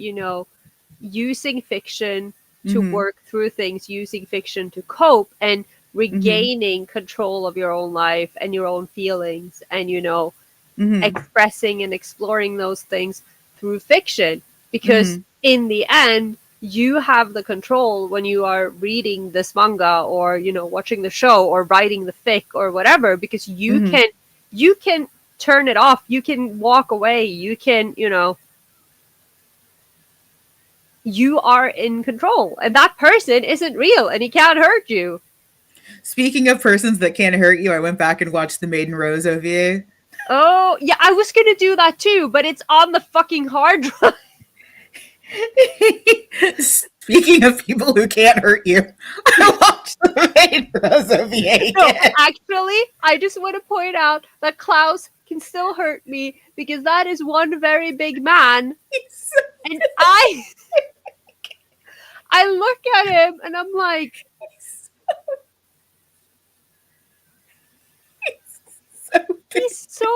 using fiction to Mm-hmm. work through things, using fiction to cope, and Mm-hmm. regaining control of your own life and your own feelings, and Mm-hmm. expressing and exploring those things through fiction, because Mm-hmm. in the end you have the control when you are reading this manga, or watching the show, or writing the fic, or whatever, because Mm-hmm. you can turn it off, you can walk away, you can you are in control, and that person isn't real and he can't hurt you. Speaking of persons that can't hurt you, I went back and watched the Maiden Rose OVA. Oh yeah, I was gonna do that too, but it's on the fucking hard drive. Speaking of people who can't hurt you, I watched the Maiden Rose OVA No, again. actually, I just want to point out that Klaus can still hurt me, because that is one very big man, and I look at him and I'm like, so big. he's so,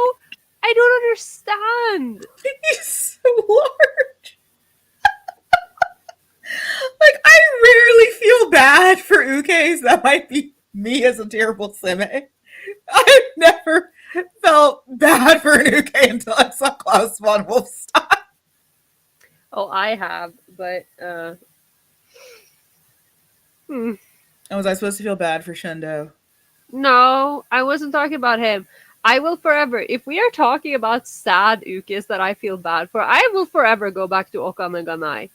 I don't understand. He's so large. Like, I rarely feel bad for ukes. That might be me as a terrible seme. I've never felt bad for an uke until I saw Klaus von Wolfstein. Oh, I have, but And was I supposed to feel bad for Shundo? no, I wasn't talking about him. I will forever, if we are talking about sad ukes that I feel bad for, I will forever go back to Okameganai.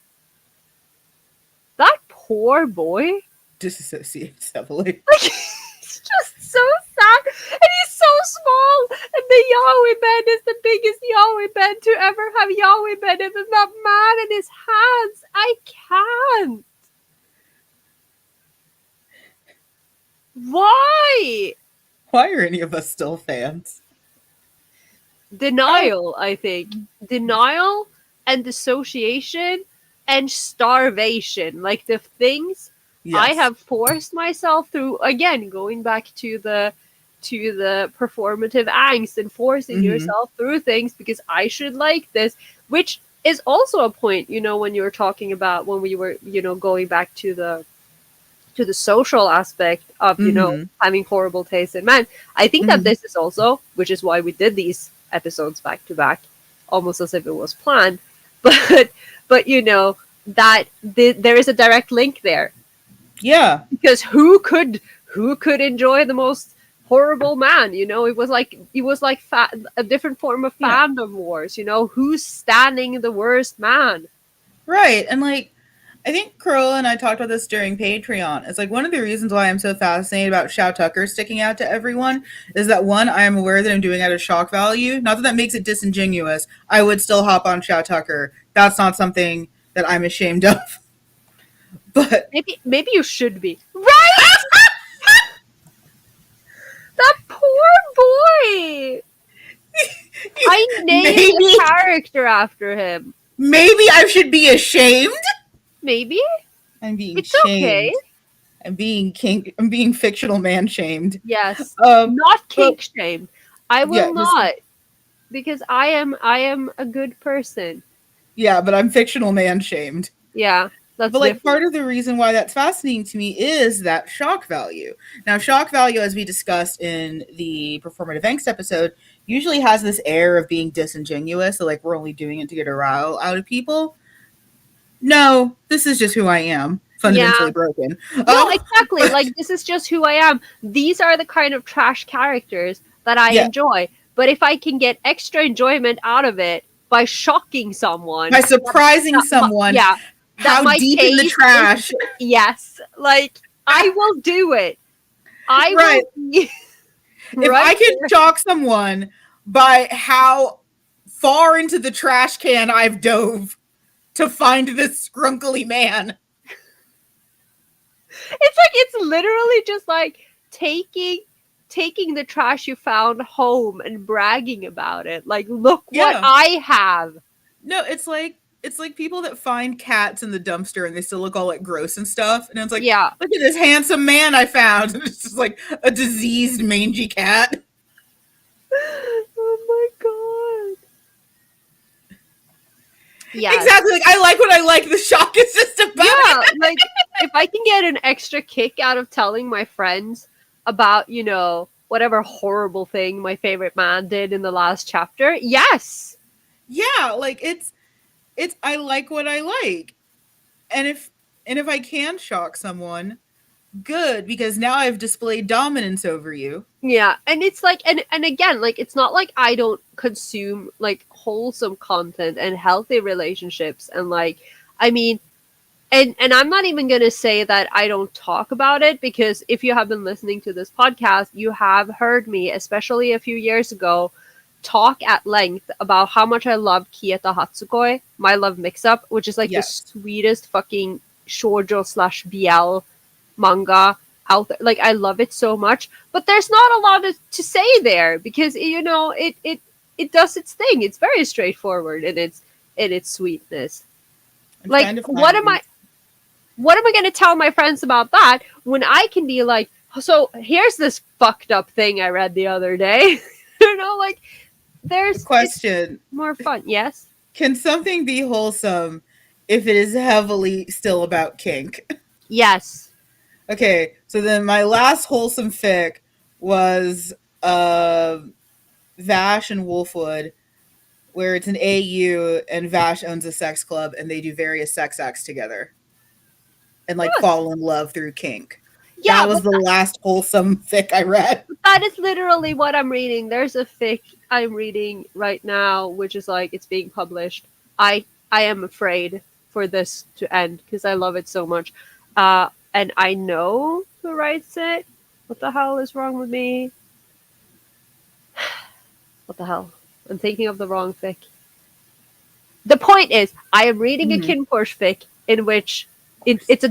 That poor boy. Disassociates heavily. Like, he's just so sad, and he's so small, and the Yahweh bed is the biggest Yahweh bed to ever have Yahweh bed, and that man in his hands, I can't. Why? Why are any of us still fans? Denial, I think. Denial and dissociation and starvation. Like, the things Yes. I have forced myself through, again, going back to the performative angst and forcing Mhm. yourself through things because I should like this, which is also a point, when you were talking about, when we were, going back to the social aspect of, Mhm. having horrible taste in men. I think that Mhm. this is also, which is why we did these episodes back to back, almost as if it was planned. But that there is a direct link there. Yeah. Because who could enjoy the most horrible man? It was like a different form of fandom wars. Who's standing the worst man? Right. And like, I think Corolla and I talked about this during Patreon. It's like, one of the reasons why I'm so fascinated about Shao Tucker sticking out to everyone is that, one, I am aware that I'm doing it out of shock value. Not that that makes it disingenuous. I would still hop on Shao Tucker. That's not something that I'm ashamed of. But maybe you should be. Right? That poor boy. I named the character after him. Maybe I should be ashamed. Maybe I'm being it's shamed. okay. I'm being fictional man shamed. Yes, not kink shamed. I will not, because I am a good person. Yeah, but I'm fictional man shamed. Yeah. That's But like different. part of the reason why that's fascinating to me is that shock value. Now, shock value, as we discussed in the performative angst episode, usually has this air of being disingenuous, so like we're only doing it to get a rile out of people. No, this is just who I am, Yeah. fundamentally broken. No, exactly. But Like, this is just who I am. These are the kind of trash characters that I yeah, enjoy. But if I can get extra enjoyment out of it by shocking someone, by surprising someone yeah, that how my deep in the taste is, trash, yes, like, I will do it. I right? will be If right I can there. shock someone by how far into the trash can I've dove to find this scrunkly man. It's like, it's literally just like taking the trash you found home and bragging about it. Like, look what Yeah. I have. No, it's like people that find cats in the dumpster and they still look all like gross and stuff. And it's like, Yeah. look at this handsome man I found. And it's just like a diseased, mangy cat. Oh my god. Yeah. Exactly. Like I like what I like. The shock is just about Yeah, it. like, if I can get an extra kick out of telling my friends about, whatever horrible thing my favorite man did in the last chapter, yes. Yeah, like it's I like what I like. And if I can shock someone, good, because now I've displayed dominance over you. Yeah, and it's like, and again, like, it's not like I don't consume like wholesome content and healthy relationships, and like, I mean, and I'm not even going to say that I don't talk about it, because if you have been listening to this podcast, you have heard me, especially a few years ago, talk at length about how much I love Kieta Hatsukoi, My Love Mix-Up, which is like the Yes. sweetest fucking shoujo slash BL manga out there. Like, I love it so much, but there's not a lot to say there, because it does its thing. It's very straightforward in its sweetness. I'm Like, trying to what am find I going to tell my friends about that when I can be like, so here's this fucked up thing I read the other day. Like, the question. it's more fun. Yes. Can something be wholesome if it is heavily still about kink? Yes. Okay, so then my last wholesome fic was Vash and Wolfwood, where it's an AU and Vash owns a sex club and they do various sex acts together and like Yes. fall in love through kink. Yeah, That was the last wholesome fic I read. that is literally what I'm reading. There's a fic I'm reading right now, which is like, it's being published. I am afraid for this to end because I love it so much. And I know who writes it. What the hell is wrong with me? What the hell? I'm thinking of the wrong fic. The point is, I am reading a Kinporsche fic in which it's a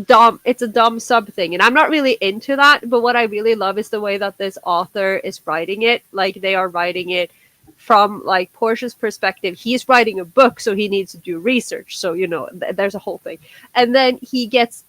dumb sub thing, and I'm not really into that. But what I really love is the way that this author is writing it. Like, they are writing it from like Porsche's perspective. He's writing a book, so he needs to do research. So there's a whole thing, and then he gets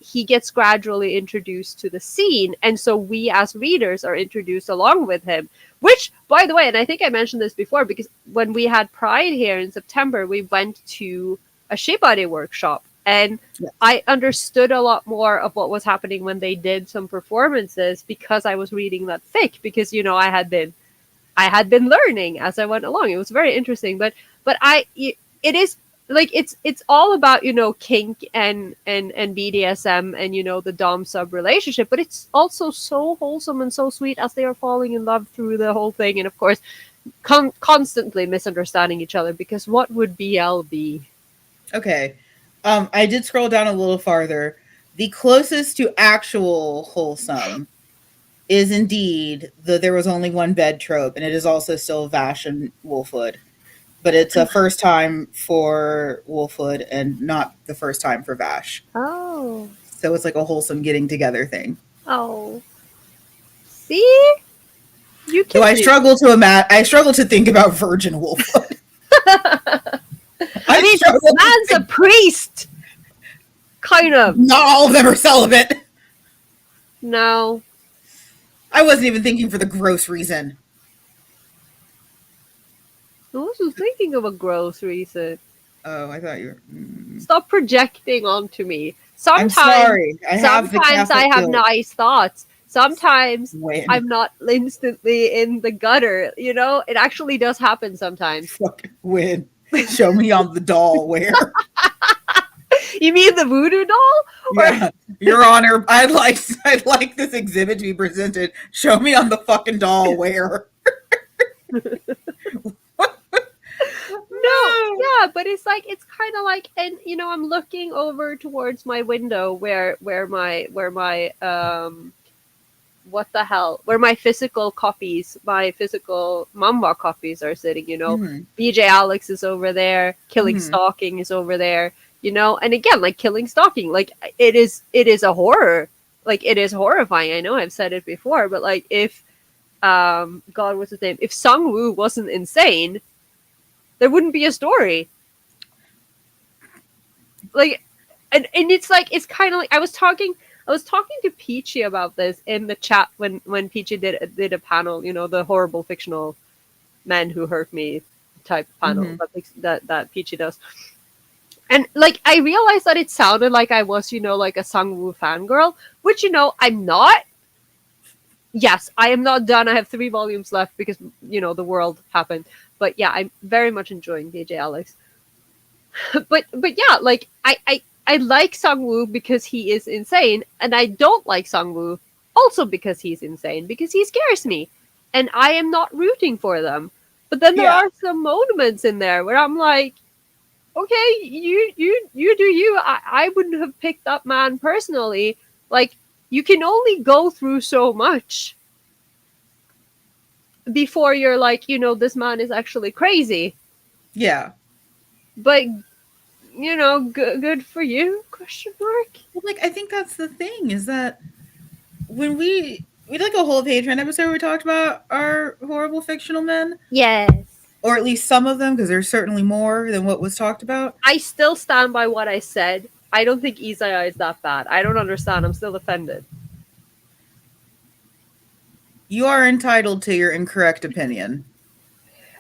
gradually introduced to the scene, and so we as readers are introduced along with him. Which, by the way, and I think I mentioned this before, because when we had Pride here in September, we went to a Shibari workshop, and Yes. I understood a lot more of what was happening when they did some performances, because I was reading that fic, because I had been learning as I went along. It was very interesting, but it is like, it's all about kink and BDSM and the dom sub relationship, but it's also so wholesome and so sweet as they are falling in love through the whole thing, and of course constantly misunderstanding each other, because what would BL be? Okay. I did scroll down a little farther. The closest to actual wholesome is indeed the there was only one bed trope, and it is also still Vash and Wolfwood. But it's a first time for Wolfwood and not the first time for Vash. Oh. So it's like a wholesome getting together thing. Oh. See? You can So I struggle to think about Virgin Wolfwood. I mean, man's a priest. Kind of. Not all of them are celibate. No. I wasn't even thinking for the gross reason. I wasn't thinking of a gross reason. Oh, I thought you were. Stop projecting onto me. I'm sorry. I have the sometimes I Catholic have guilt. nice thoughts. Sometimes When? I'm not instantly in the gutter. You know, it actually does happen sometimes. Fucking when? Show me on the doll where. You mean the voodoo doll? Yeah, Your Honor, I'd like this exhibit to be presented. Show me on the fucking doll where. No, yeah, but it's like it's kind of like, and you know, I'm looking over towards my window where my what the hell, where my physical copies, my physical mamba copies are sitting. You know, Mm-hmm. BJ Alex is over there, Killing Mm-hmm. Stalking is over there. You know, and again, like Killing Stalking, like it is a horror, like it is horrifying. I know I've said it before, but like if God, what's his name? If Sung Woo wasn't insane, there wouldn't be a story. Like, and it's like it's kind of like I was talking to Peachy about this in the chat when Peachy did a panel, you know, the horrible fictional men who hurt me type panel Mm-hmm. that Peachy does. And like I realized that it sounded like I was, you know, like a Sungwoo fangirl, which, you know, I'm not. Yes, I am not done. I have 3 volumes left because, you know, the world happened. But yeah, I'm very much enjoying DJ Alex. But yeah, like I like Sungwoo because he is insane, and I don't like Sungwoo also because he's insane, because he scares me, and I am not rooting for them. But then there Yeah. are some moments in there where I'm like, okay, you do you. I wouldn't have picked that man personally. Like, you can only go through so much before you're like, you know, this man is actually crazy. Yeah. But you know, good for you? Question mark. Well, like I think that's the thing is that when we did like a whole Patreon episode where we talked about our horrible fictional men, Yes. or at least some of them, because there's certainly more than what was talked about. I still stand by what I said. I don't think Isaiah is that bad. I don't understand. I'm still offended. You are entitled to your incorrect opinion.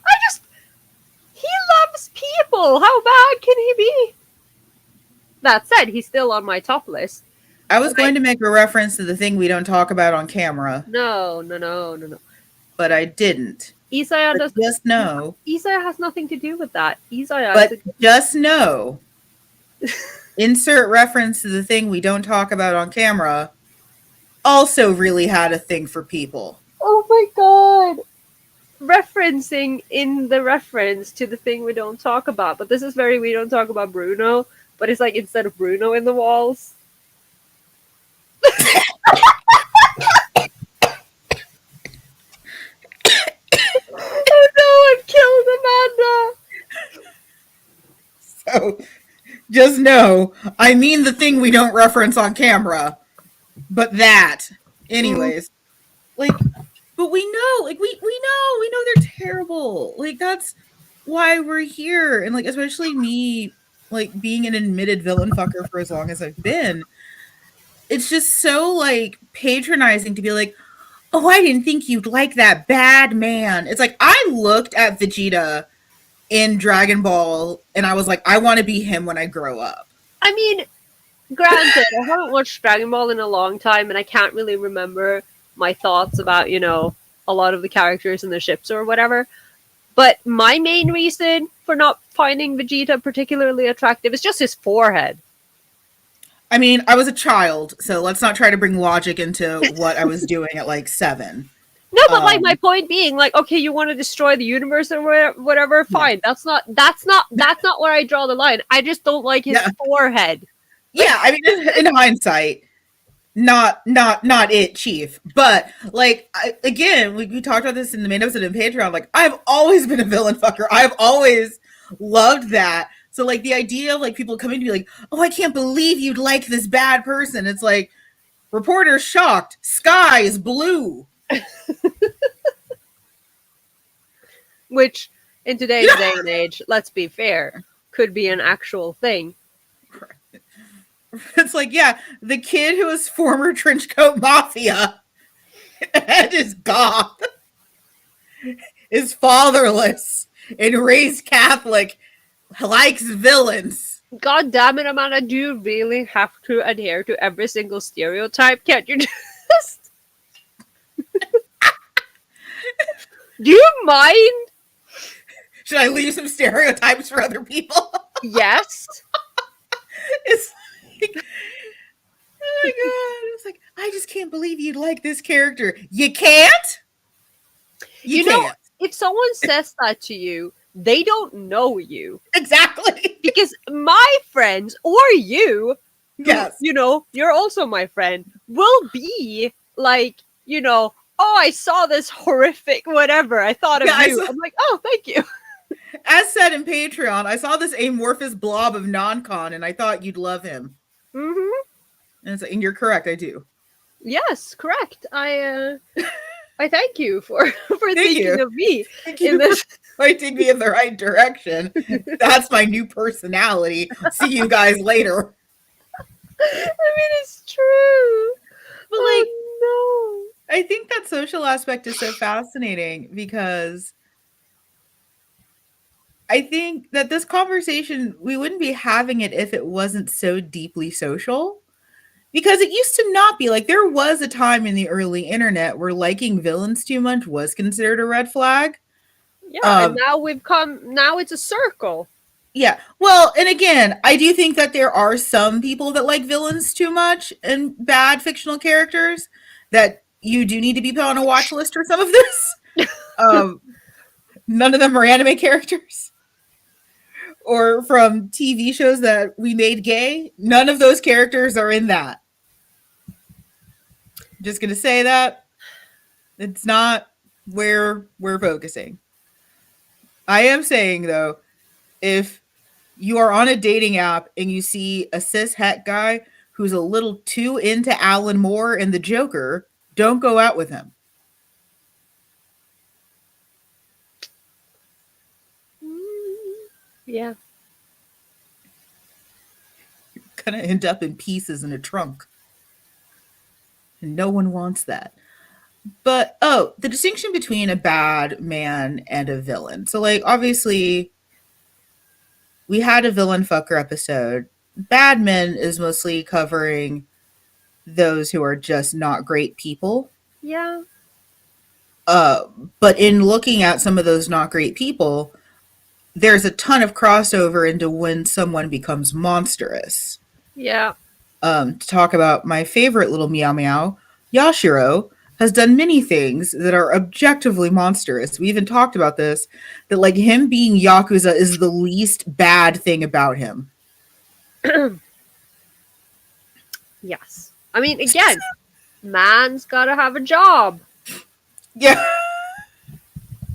I just. He loves people. How bad can he be? That said, he's still on my top list. I was going to make a reference to the thing we don't talk about on camera, No. but I didn't. Isaiah But does. just know. Isaiah has nothing to do with that. Isaiah. But just know. Insert reference to the thing we don't talk about on camera. Also, really had a thing for people. Oh my god. Referencing in the reference to the thing we don't talk about. But this is very, we don't talk about Bruno, but it's like instead of Bruno in the walls. Oh no, I've killed Amanda. So, just know, I mean the thing we don't reference on camera. But that. Anyways. Like, but we know, like, we know they're terrible. Like, that's why we're here. And, like, especially me, like, being an admitted villain fucker for as long as I've been, it's just so, like, patronizing to be like, oh, I didn't think you'd like that bad man. It's like, I looked at Vegeta in Dragon Ball and I was like, I want to be him when I grow up. I mean, granted, I haven't watched Dragon Ball in a long time, and I can't really remember my thoughts about, you know, a lot of the characters in the ships or whatever. But my main reason for not finding Vegeta particularly attractive is just his forehead. I mean, I was a child, so let's not try to bring logic into what I was doing at like 7. No, but like my point being, like, okay, you want to destroy the universe or whatever, fine. Yeah. That's not where I draw the line. I just don't like his forehead. Yeah, I mean, in hindsight, not it, Chief. But like, again, we talked about this in the main episode of Patreon. Like, I've always been a villain fucker. I've always loved that. So like the idea of like people coming to be like, oh, I can't believe you'd like this bad person. It's like, reporter shocked. Sky is blue. Which, in today's day and age, let's be fair, could be an actual thing. It's like, yeah, the kid who is former Trenchcoat Mafia and is goth, is fatherless, and raised Catholic, likes villains. God damn it, Amanda, do you really have to adhere to every single stereotype? Can't you just... Do you mind? Should I leave some stereotypes for other people? Yes. It's like, oh my god! It's like, I just can't believe you'd like this character. You can't. You know, if someone says that to you, they don't know you. Exactly. Because my friends, or you, who, Yes. you know, you're also my friend, will be like, you know, oh, I saw this horrific whatever. I thought of you. I'm like, oh, thank you. As said in Patreon, I saw this amorphous blob of non-con and I thought you'd love him. Mm-hmm. And you're correct, I do. Yes, correct. I thank you for thinking of me in this. Pointing me in the right direction. That's my new personality. See you guys later. I mean, it's true. But like, no. I think that social aspect is so fascinating because I think that this conversation, we wouldn't be having it if it wasn't so deeply social. Because it used to not be. Like, there was a time in the early internet where liking villains too much was considered a red flag. Yeah, and now it's a circle. Yeah. Well, and again, I do think that there are some people that like villains too much and bad fictional characters that you do need to be put on a watch list for some of this. None of them are anime characters or from TV shows that we made gay. None of those characters are in that. Just going to say that it's not where we're focusing. I am saying, though, if you are on a dating app and you see a cis het guy who's a little too into Alan Moore and the Joker, don't go out with him. Yeah. You're going to end up in pieces in a trunk. And no one wants that. But, the distinction between a bad man and a villain. So, like, obviously, we had a villain fucker episode. Bad Men is mostly covering those who are just not great people. Yeah. But in looking at some of those not great people, there's a ton of crossover into when someone becomes monstrous. Yeah. To talk about my favorite little meow meow, Yashiro has done many things that are objectively monstrous. We even talked about this, that like him being Yakuza is the least bad thing about him. Yes. I mean, again, man's gotta have a job. Yeah.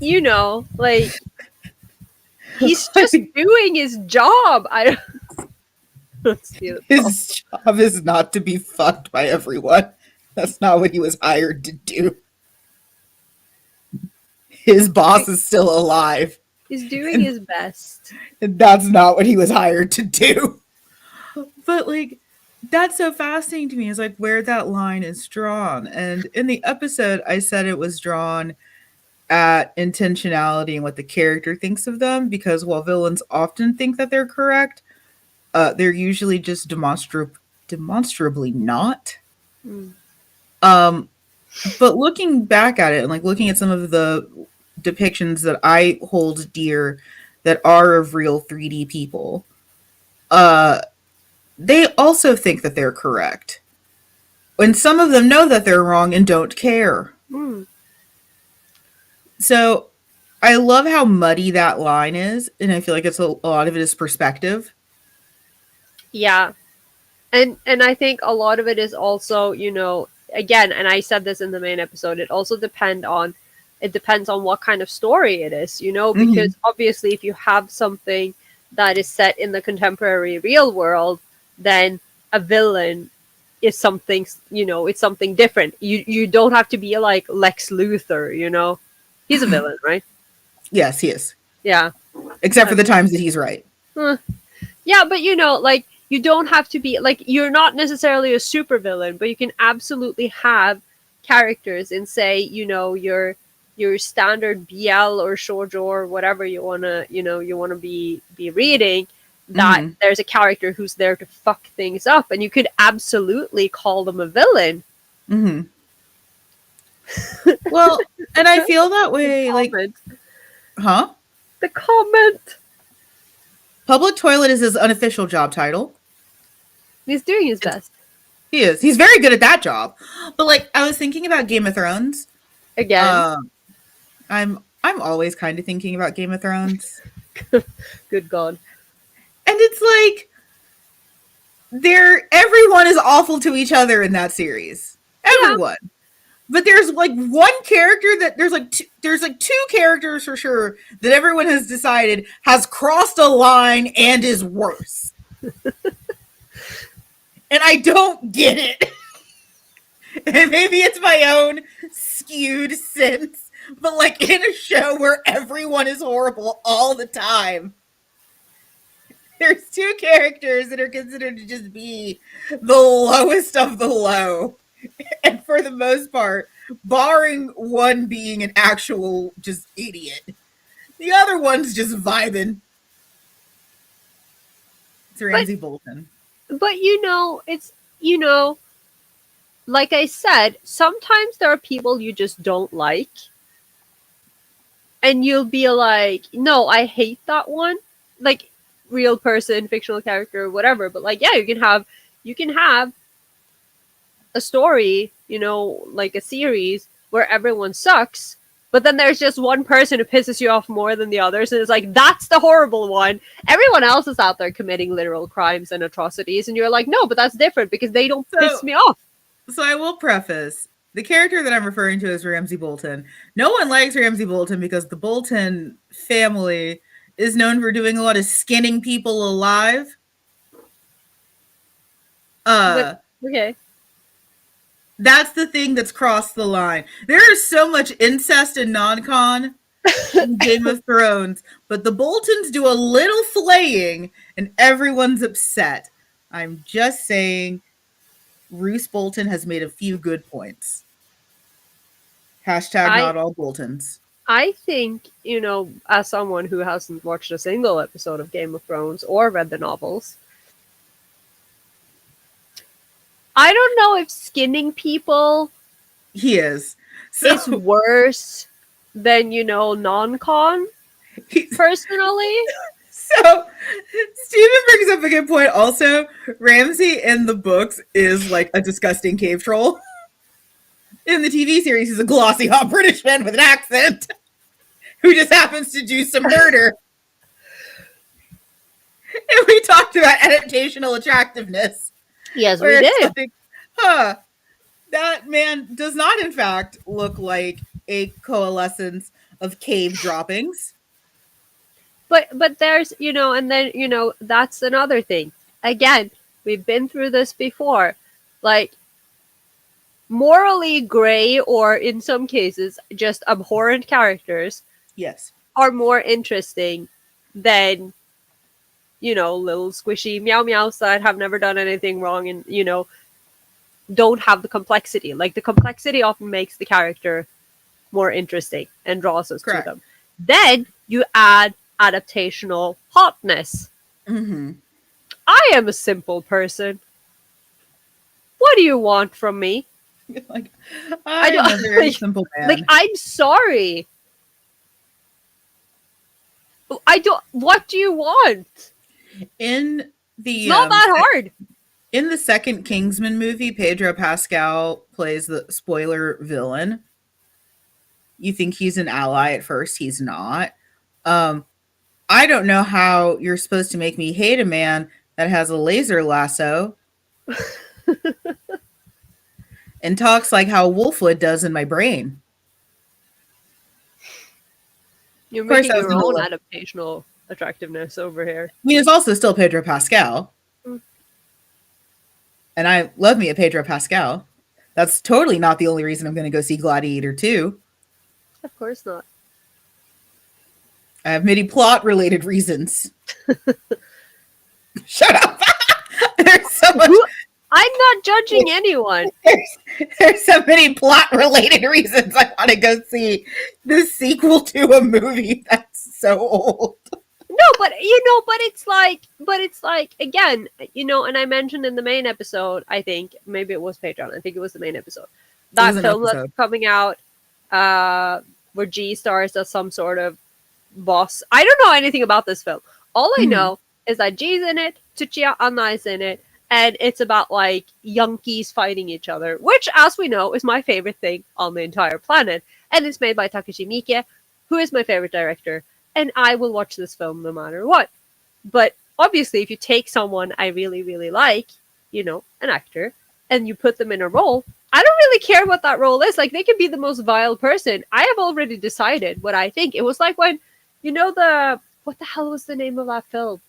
You know, like, he's just doing his job. His job is not to be fucked by everyone. That's not what he was hired to do. His boss is still alive. He's doing his best. And that's not what he was hired to do. But like, that's so fascinating to me, is like where that line is drawn. And in the episode, I said it was drawn at intentionality and what the character thinks of them, because while villains often think that they're correct, they're usually just demonstrably not. But looking back at it and like looking at some of the depictions that I hold dear that are of real 3D people, they also think that they're correct. And some of them know that they're wrong and don't care. So I love how muddy that line is, and I feel like it's a lot of it is perspective. Yeah. And I think a lot of it is also, you know, again, and I said this in the main episode, it also depends on what kind of story it is, you know, because obviously if you have something that is set in the contemporary real world, then a villain is something, you know, it's something different. You don't have to be like Lex Luthor, you know. He's a villain, right? Yes, he is. Yeah. Except for the times that he's right. Yeah, but you know, like, you don't have to be, like, you're not necessarily a supervillain, but you can absolutely have characters in, say, you know, your standard BL or shoujo or whatever you wanna be reading, that there's a character who's there to fuck things up, and you could absolutely call them a villain. Well, and I feel that way, like, huh? The comment. Public toilet is his unofficial job title. He's doing his best. He is. He's very good at that job. But like, I was thinking about Game of Thrones Again. I'm always kind of thinking about Game of Thrones. Good God. And it's like everyone is awful to each other in that series. Everyone. Yeah. But there's like one character that there's like two characters for sure that everyone has decided has crossed a line and is worse. And I don't get it. And maybe it's my own skewed sense, but like in a show where everyone is horrible all the time, there's two characters that are considered to just be the lowest of the low. And for the most part, barring one being an actual just idiot, the other one's just vibing. It's Ramsay Bolton. But it's, like I said, sometimes there are people you just don't like. And you'll be like, no, I hate that one. Like, real person, fictional character, whatever. But like, yeah, you can have a story, like a series where everyone sucks, but then there's just one person who pisses you off more than the others, and it's like, that's the horrible one. Everyone else is out there committing literal crimes and atrocities, and you're like, no, but that's different because they don't piss me off. So I will preface, the character that I'm referring to is Ramsay Bolton. No one likes Ramsay Bolton because the Bolton family is known for doing a lot of skinning people alive. Okay. That's the thing that's crossed the line. There is so much incest and non-con in Game of Thrones, but the Boltons do a little flaying and everyone's upset. I'm just saying, Roose Bolton has made a few good points. Hashtag not all Boltons. I think, as someone who hasn't watched a single episode of Game of Thrones or read the novels, I don't know if skinning people is worse than, non-con, personally. So, Steven brings up a good point also. Ramsay in the books is like a disgusting cave troll. In the TV series, he's a glossy, hot British man with an accent who just happens to do some murder. And we talked about adaptational attractiveness. Yes, we did. Like, that man does not, in fact, look like a coalescence of cave droppings. But there's, and then, that's another thing. Again, we've been through this before. Like, morally gray, or in some cases, just abhorrent characters, yes, are more interesting than, little squishy meow meows that have never done anything wrong and, don't have the complexity. Like, the complexity often makes the character more interesting and draws us to them. Then you add adaptational hotness. Mm-hmm. I am a simple person. What do you want from me? Like, I'm a very simple man. Like, I'm sorry. What do you want? In the it's not that hard. In the second Kingsman movie, Pedro Pascal plays the spoiler villain. You think he's an ally at first, he's not. I don't know how you're supposed to make me hate a man that has a laser lasso and talks like how Wolfwood does in my brain. You're making your own adaptational attractiveness over here. I mean, it's also still Pedro Pascal. And I love me a Pedro Pascal. That's totally not the only reason I'm going to go see Gladiator 2. Of course not. I have many plot-related reasons. Shut up. There's so much. I'm not judging anyone. There's so many plot-related reasons I want to go see the sequel to a movie that's so old. No, but it's like, but it's like, again, and I mentioned in the main episode, I think maybe it was Patreon, I think it was the main episode, that film that's coming out, where G stars as some sort of boss. I don't know anything about this film. All I know is that G's in it, Tsuchiya Anna is in it, and it's about like Yankees fighting each other, which, as we know, is my favorite thing on the entire planet. And it's made by Takashi Miike, who is my favorite director, and I will watch this film no matter what. But obviously, if you take someone I really, really like, an actor, and you put them in a role, I don't really care what that role is. Like, they could be the most vile person. I have already decided what I think. It was like when, what the hell was the name of that film?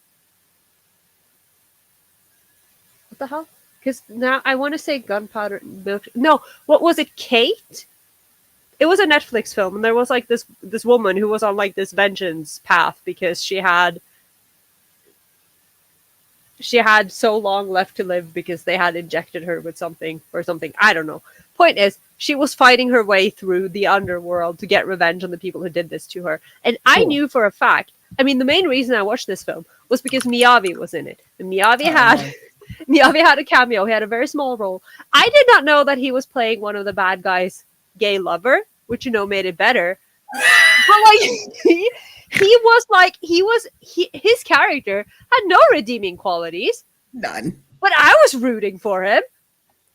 What the hell? Because now I want to say Gunpowder Milk. No, what was it? Kate? It was a Netflix film, and there was like this woman who was on like this vengeance path because she had so long left to live because they had injected her with something or something. I don't know. Point is, she was fighting her way through the underworld to get revenge on the people who did this to her. And I knew for a fact, I mean, the main reason I watched this film was because Miyavi was in it. And Miyavi had a cameo. He had a very small role. I did not know that he was playing one of the bad guys' gay lover, which, made it better. But like, his character had no redeeming qualities. None. But I was rooting for him.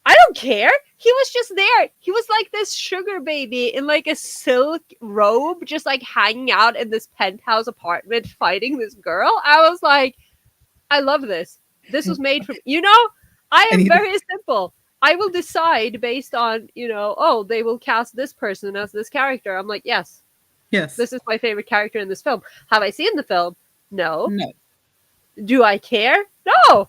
I don't care. He was just there. He was like this sugar baby in like a silk robe, just like hanging out in this penthouse apartment fighting this girl. I was like, I love this. This was made for I am very simple. I will decide based on, they will cast this person as this character. I'm like, yes. This is my favorite character in this film. Have I seen the film? No. Do I care? No.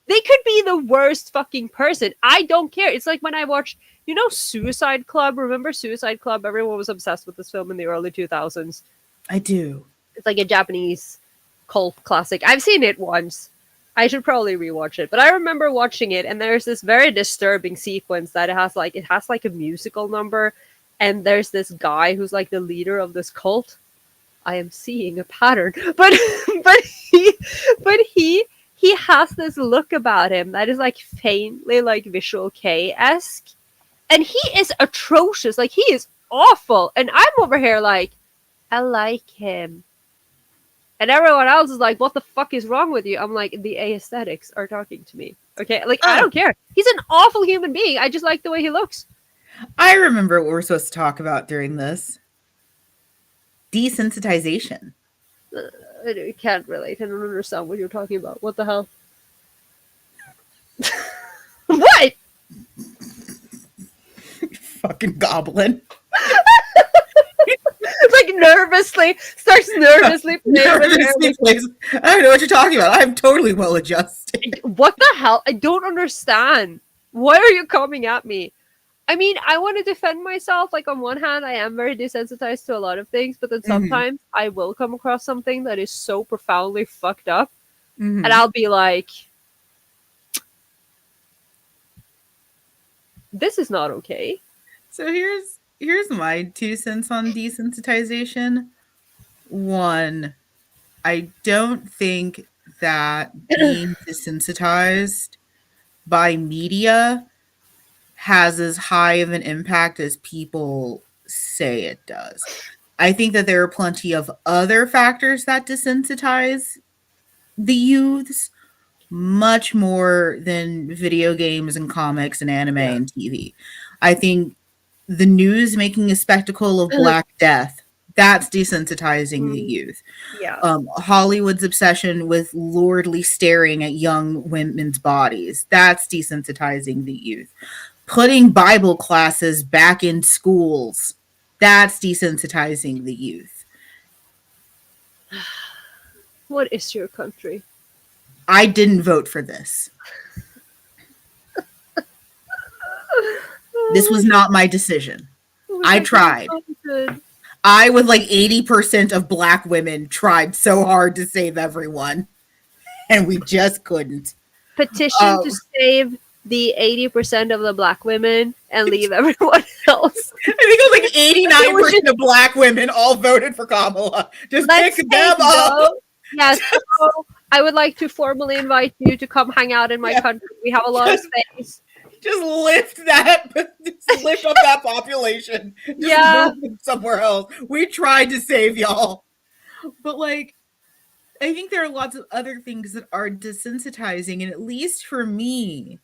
They could be the worst fucking person. I don't care. It's like when I watched, Suicide Club. Remember Suicide Club? Everyone was obsessed with this film in the early 2000s. I do. It's like a Japanese cult classic. I've seen it once. I should probably rewatch it. But I remember watching it, and there's this very disturbing sequence that it has like a musical number, and there's this guy who's like the leader of this cult. I am seeing a pattern. But he has this look about him that is like faintly like Visual K-esque. And he is atrocious. Like, he is awful. And I'm over here like, I like him. And everyone else is like, what the fuck is wrong with you? I'm like, the aesthetics are talking to me. Okay? Like, I don't care. He's an awful human being. I just like the way he looks. I remember what we're supposed to talk about during this. Desensitization. I can't relate. I don't understand what you're talking about. What the hell? What? Fucking goblin. Like starts nervously playing. I don't know what you're talking about. I'm totally well adjusted. What the hell? I don't understand. Why are you coming at me? I mean, I want to defend myself. Like, on one hand, I am very desensitized to a lot of things, but then sometimes I will come across something that is so profoundly fucked up, and I'll be like, this is not okay. So here's my 2 cents on desensitization. 1, I don't think that being desensitized by media has as high of an impact as people say it does. I think that there are plenty of other factors that desensitize the youths much more than video games and comics and anime and TV. I think the news making a spectacle of Black Death, that's desensitizing the youth. Hollywood's obsession with lordly staring at young women's bodies, that's desensitizing the youth. Putting Bible classes back in schools, that's desensitizing the youth. What is your country? I didn't vote for this. This was not my decision. I tried. I, with like 80% of Black women, tried so hard to save everyone, and we just couldn't. Petition to save the 80% of the Black women and leave everyone else. I think it was like 89% of Black women all voted for Kamala. Just pick them up. Yes. I would like to formally invite you to come hang out in my Yeah. country. We have a lot of space. Just lift that, just lift up that population. Just Yeah. move them somewhere else. We tried to save y'all. But like, I think there are lots of other things that are desensitizing. And at least for me,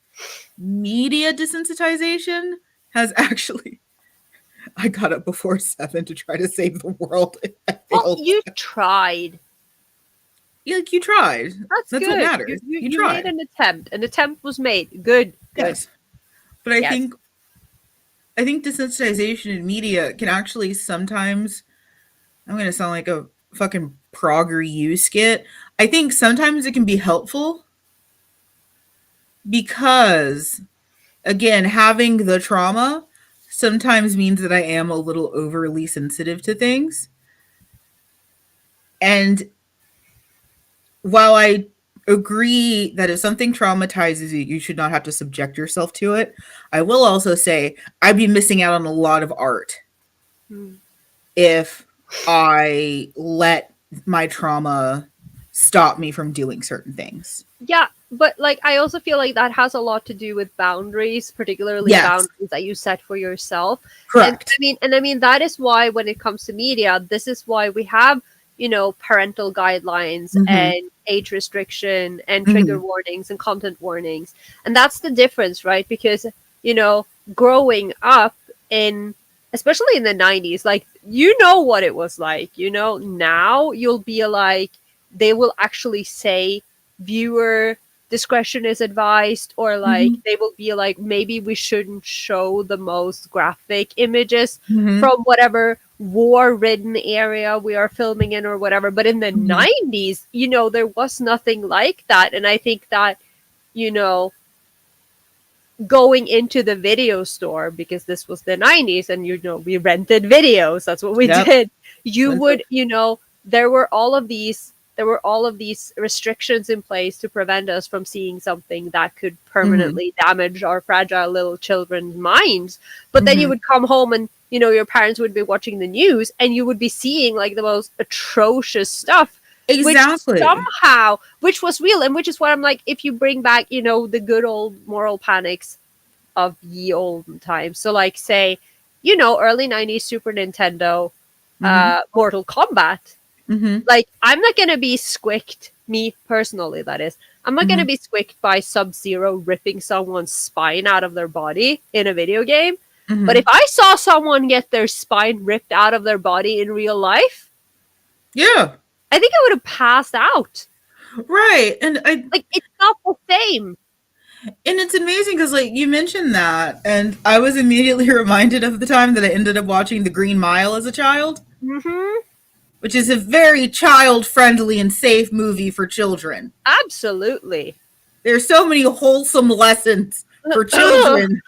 media desensitization has actually, I got up before 7 to try to save the world. I Well, failed. you tried. Yeah, like you tried. That's That's what good. matters. You You made tried. an attempt. An attempt was made. Good. Good. Yes. But I Yes. think desensitization in media can actually sometimes, I'm going to sound like a fucking Prager U skit. I think sometimes it can be helpful because, again, having the trauma sometimes means that I am a little overly sensitive to things. And while I agree that if something traumatizes you, you should not have to subject yourself to it, I will also say I'd be missing out on a lot of art if I let my trauma stop me from doing certain things. Yeah, but like I also feel like that has a lot to do with boundaries, particularly Yes, boundaries that you set for yourself. correct. And I mean that is why when it comes to media, this is why we have, parental guidelines Mhm, and age restriction and trigger mhm, warnings and content warnings. And that's the difference, right? Because, growing up in especially in the 90s, like what it was like, now you'll be like they will actually say viewer discretion is advised, or like mhm, they will be like maybe we shouldn't show the most graphic images mhm, from whatever war ridden area we are filming in or whatever. But in the mhm, 90s, there was nothing like that. And I think that, you know going into the video store, because this was the 90s and we rented videos, that's what we yep, did. You expensive. would, there were all of these restrictions in place to prevent us from seeing something that could Mhm, permanently damage our fragile little children's minds. But then you mhm. would come home and your parents would be watching the news and you would be seeing like the most atrocious stuff, which Exactly. somehow, which was real, and which is what I'm like, if you bring back, the good old moral panics of ye olden times. So like say, early 90s Super Nintendo, Mhm, Mortal Kombat. mhm, Like I'm not gonna be squicked, me personally that is. I'm not gonna mhm, be squicked by Sub-Zero ripping someone's spine out of their body in a video game. But if mhm. I saw someone get their spine ripped out of their body in real life, Yeah, I think I would have passed out. right. And Like it's not the same. it's amazing because like you mentioned that, and I was immediately reminded of the time that I ended up watching The Green Mile as a child, Mm-hmm. which is a very child friendly and safe movie for children. Absolutely. There's so many wholesome lessons for children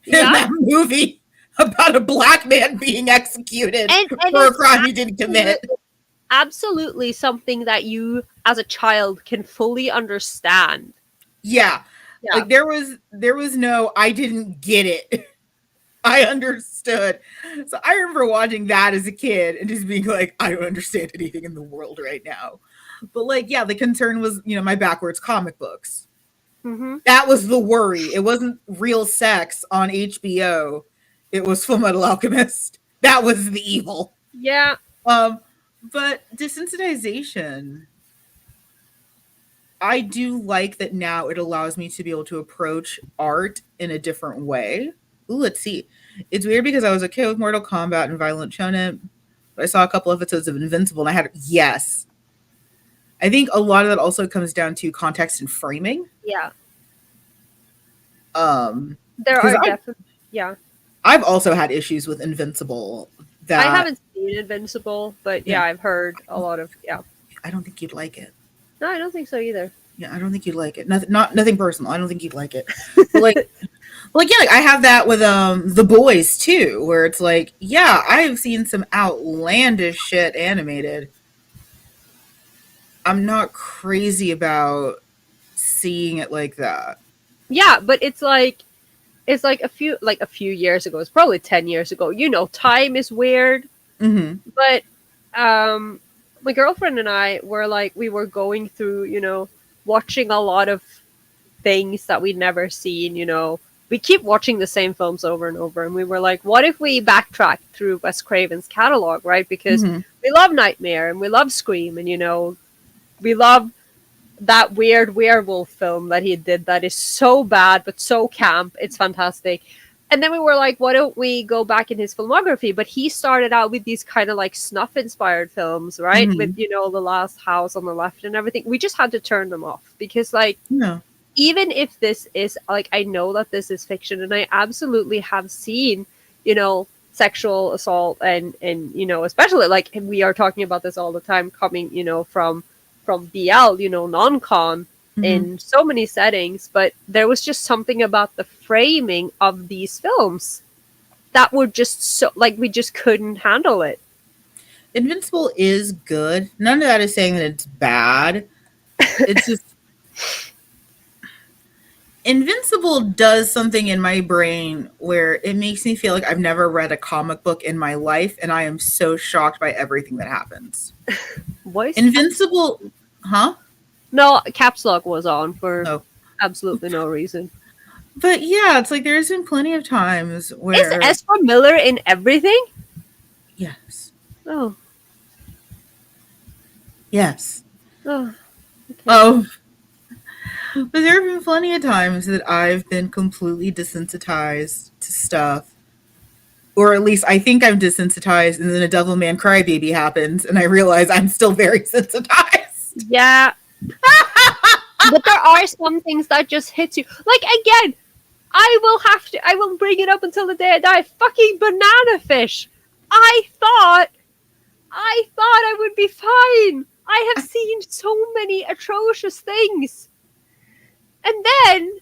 in Yeah. that movie about a black man being executed And for a it's crime he didn't commit. absolutely something that you as a child can fully understand. Yeah. Yeah. Like there was no I didn't get it. I understood. So I remember watching that as a kid and just being like, I don't understand anything in the world right now. But like, yeah, the concern was, my backwards comic books. Mm-hmm. That was the worry. It wasn't real sex on HBO. It was Full Metal Alchemist. That was the evil. Yeah. Um, but desensitization, I do like that now it allows me to be able to approach art in a different way. Ooh, let's see. It's weird because I was okay with Mortal Kombat and Violent Shonen, but I saw a couple episodes of Invincible and I had yes. I think a lot of that also comes down to context and framing. Yeah. There Because are definitely, yeah. I've also had issues with Invincible I that haven't seen Invincible, but yeah, yeah, I've heard a lot of, yeah. I don't think you'd like it. No, I don't think so either. Yeah, I don't think you'd like it. Nothing personal. I don't think you'd like it. But like yeah, like I have that with The Boys too, where it's like, yeah, I've seen some outlandish shit animated. I'm not crazy about seeing it like that. Yeah, but it's like a few years ago. It's probably 10 years ago. Time is weird, Mhm. but um my girlfriend and I were like, we were going through, watching a lot of things that we'd never seen, We keep watching the same films over and over, and we were like, what if we backtrack through Wes Craven's catalog, right? Because Mhm. we love Nightmare and we love Scream, and we love that weird werewolf film that he did that is so bad but so camp. It's fantastic. And then we were like, why don't we go back in his filmography? But he started out with these kind of like snuff inspired films, right? With, Mhm. The Last House on the Left and everything. We just had to turn them off because, like, Yeah. even if this is like, I know that this is fiction and I absolutely have seen, sexual assault and especially like we are talking about this all the time coming, from BL, non-con Mhm. in so many settings, but there was just something about the framing of these films that were just so like we just couldn't handle it. Invincible is good. None of that is saying that it's bad. It's just Invincible does something in my brain where it makes me feel like I've never read a comic book in my life, and I am so shocked by everything that happens. Voice Invincible, huh? No, caps lock was on for Oh, absolutely no reason. but yeah, it's like there's been plenty of times Is where Ezra Miller in everything? yes, Oh, yes. oh, okay. Oh, but there have been plenty of times that I've been completely desensitized to stuff, or at least I think I'm desensitized, and then a Devilman Crybaby happens, and I realize I'm still very sensitized. Yeah, but there are some things that just hit you. Like, again, I will bring it up until the day I die. Fucking banana fish. I thought I would be fine. I have seen so many atrocious things. And then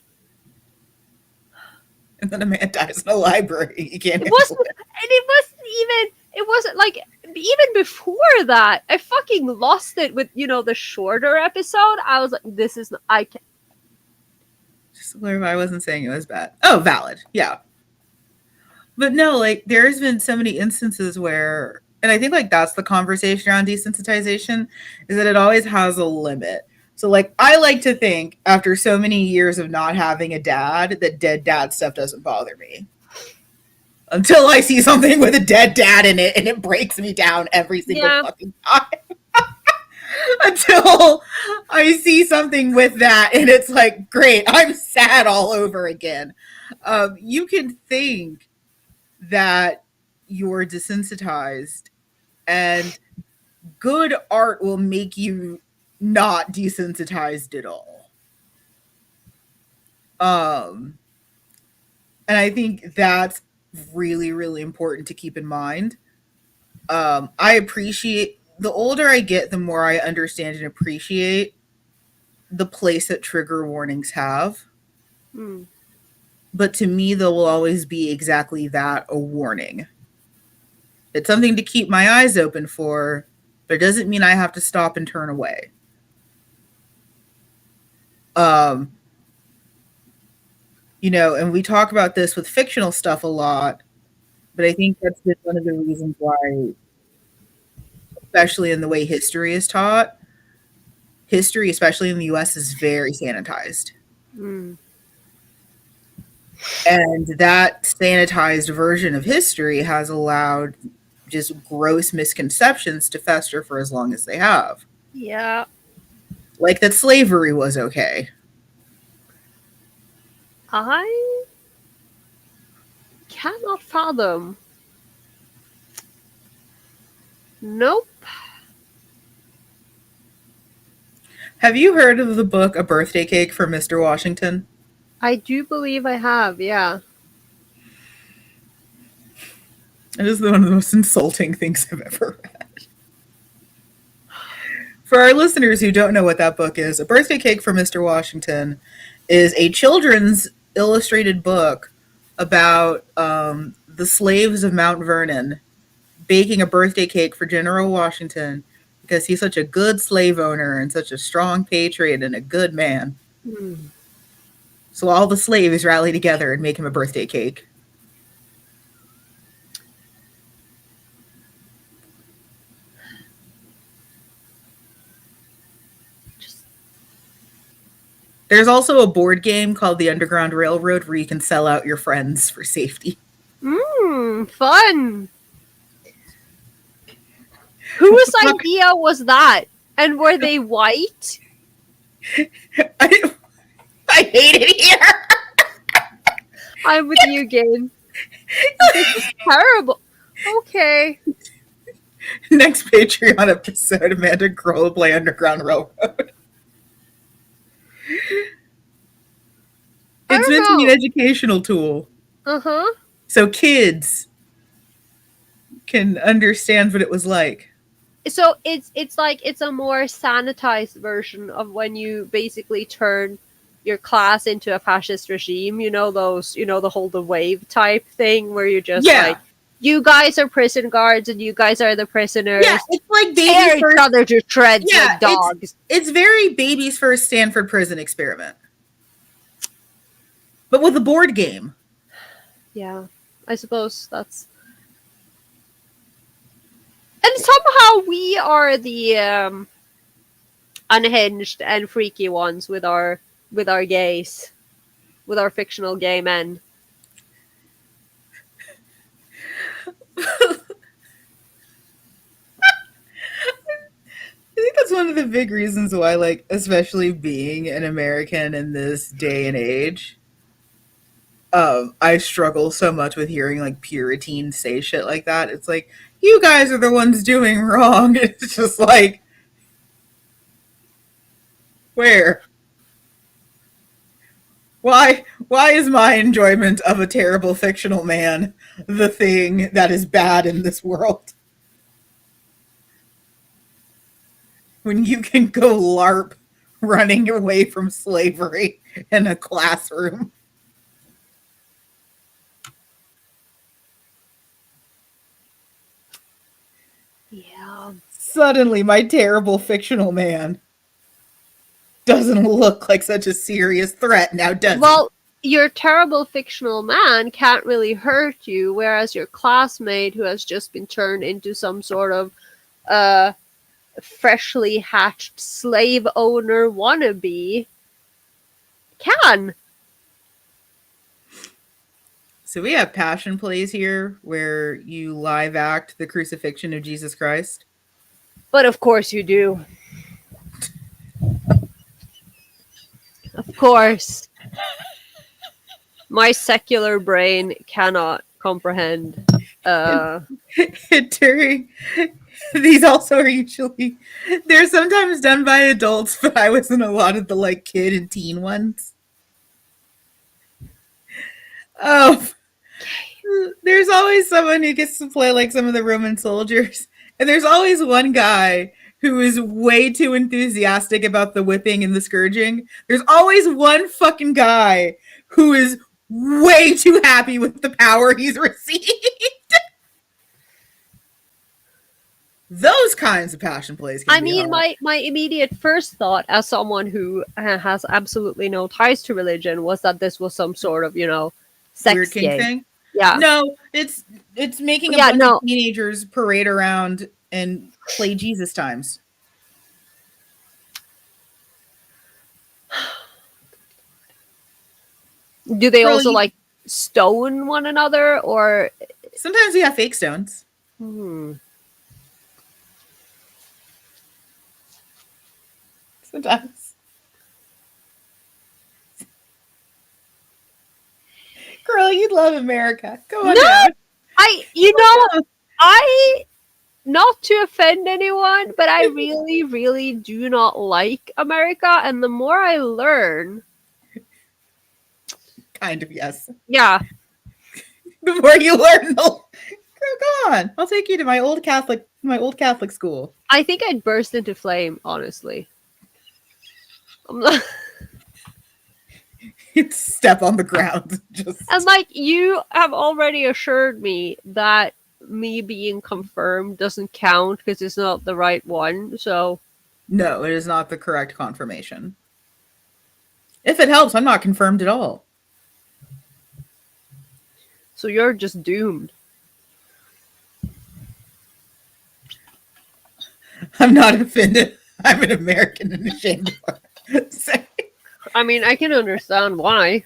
And then a man dies in a library. You can't it handle wasn't, it. and it wasn't like, even before that, I fucking lost it with, the shorter episode. I was like, this is, I can't. Just to clarify, I wasn't saying it was bad. Oh, valid. Yeah. But no, like there's been so many instances where, and I think like that's the conversation around desensitization, is that it always has a limit. So like I like to think after so many years of not having a dad that dead dad stuff doesn't bother me. Until I see something with a dead dad in it and it breaks me down every single Yeah. fucking time. Until I see something with that and it's like, great, I'm sad all over again. You can think that you're desensitized, and good art will make you not desensitized at all. Um, and I think that's really, really important to keep in mind. I appreciate the older I get, the more I understand and appreciate the place that trigger warnings have. Hmm. But to me, there will always be exactly that, a warning. It's something to keep my eyes open for, but it doesn't mean I have to stop and turn away. Um, and we talk about this with fictional stuff a lot, but I think that's been one of the reasons why, especially in the way history is taught, history, especially in the US, is very sanitized. Hmm. And that sanitized version of history has allowed just gross misconceptions to fester for as long as they have. Yeah. Like that slavery was okay. I cannot fathom. Nope. Have you heard of the book A Birthday Cake for Mr. Washington? I do believe I have, yeah. It is one of the most insulting things I've ever read. For our listeners who don't know what that book is, A Birthday Cake for Mr. Washington is a children's illustrated book about the slaves of Mount Vernon baking a birthday cake for General Washington because he's such a good slave owner and such a strong patriot and a good man. Hmm. So all the slaves rally together and make him a birthday cake. There's also a board game called the Underground Railroad where you can sell out your friends for safety. Fun. Whose idea was that? And were they white? I hate it here. I'm with you, Gabe. This is terrible. Okay. Next Patreon episode, Amanda Grohl will play Underground Railroad. It's meant to be an educational tool. So kids can understand what it was like. So it's like it's a more sanitized version of when you basically turn your class into a fascist regime. You know those, the hold the wave type thing where you're just like, you guys are prison guards and you guys are the prisoners. Yeah, it's like tear each other to shreds like dogs. It's very baby's first Stanford prison experiment, but with a board game. Yeah, I suppose that's. And somehow we are the unhinged and freaky ones with our gays, with our fictional gay men. I think that's one of the big reasons why, like, especially being an American in this day and age, I struggle so much with hearing like Puritans say shit like that. It's like, you guys are the ones doing wrong. It's just like, where? Why is my enjoyment of a terrible fictional man the thing that is bad in this world? When you can go LARP running away from slavery in a classroom. Yeah. Suddenly, my terrible fictional man doesn't look like such a serious threat now, does he? Well, your terrible fictional man can't really hurt you, whereas your classmate who has just been turned into some sort of freshly hatched slave owner wannabe can. So we have passion plays here where you live act the crucifixion of Jesus Christ. But of course you do. Of course. My secular brain cannot comprehend. During these also are usually, they're sometimes done by adults, but I was in a lot of the like kid and teen ones. Oh, there's always someone who gets to play like some of the Roman soldiers, and there's always one guy who is way too enthusiastic about the whipping and the scourging. There's always one fucking guy who is way too happy with the power he's received. Those kinds of passion plays can be hard. my immediate first thought as someone who has absolutely no ties to religion was that this was some sort of, sex Weird kink game. thing? Yeah. No, it's making a bunch of teenagers parade around and play Jesus times. Do they also like stone one another, or sometimes we have fake stones? Sometimes. Girl, you'd love America. Go on. No, I not to offend anyone, but I really, really do not like America, and the more I learn, kind of, yes. Yeah. The more you learn, girl, go on. I'll take you to my old Catholic school. I think I'd burst into flame, honestly. I'm not. You'd step on the ground. And like, you have already assured me that me being confirmed doesn't count because it's not the right one, so. No, it is not the correct confirmation. If it helps, I'm not confirmed at all. So you're just doomed. I'm not offended. I'm an American and ashamed of it. I mean, I can understand why.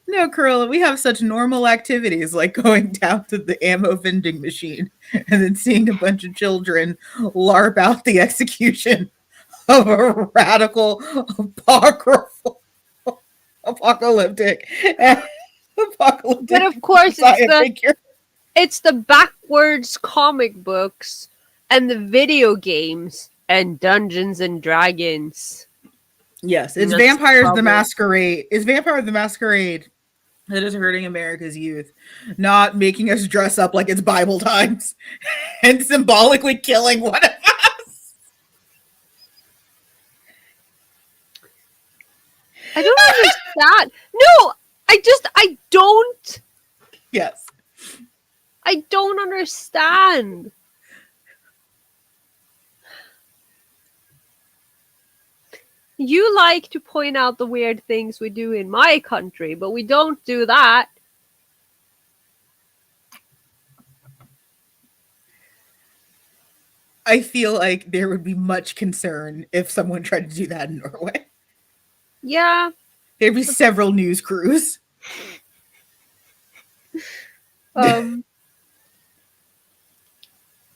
No, Corolla, we have such normal activities like going down to the ammo vending machine and then seeing a bunch of children LARP out the execution of a radical, apocryphal, apocalyptic, But apocalyptic of course, Messiah figure. it's the backwards comic books and the video games and Dungeons and Dragons. Yes, And it's that's the Vampires the problem. Masquerade. It's Vampire the Masquerade that is hurting America's youth, not making us dress up like it's Bible times and symbolically killing one of us. I don't understand. No, I don't. Yes. I don't understand. You like to point out the weird things we do in my country, but we don't do that. I feel like there would be much concern if someone tried to do that in Norway. Yeah. There'd be several news crews.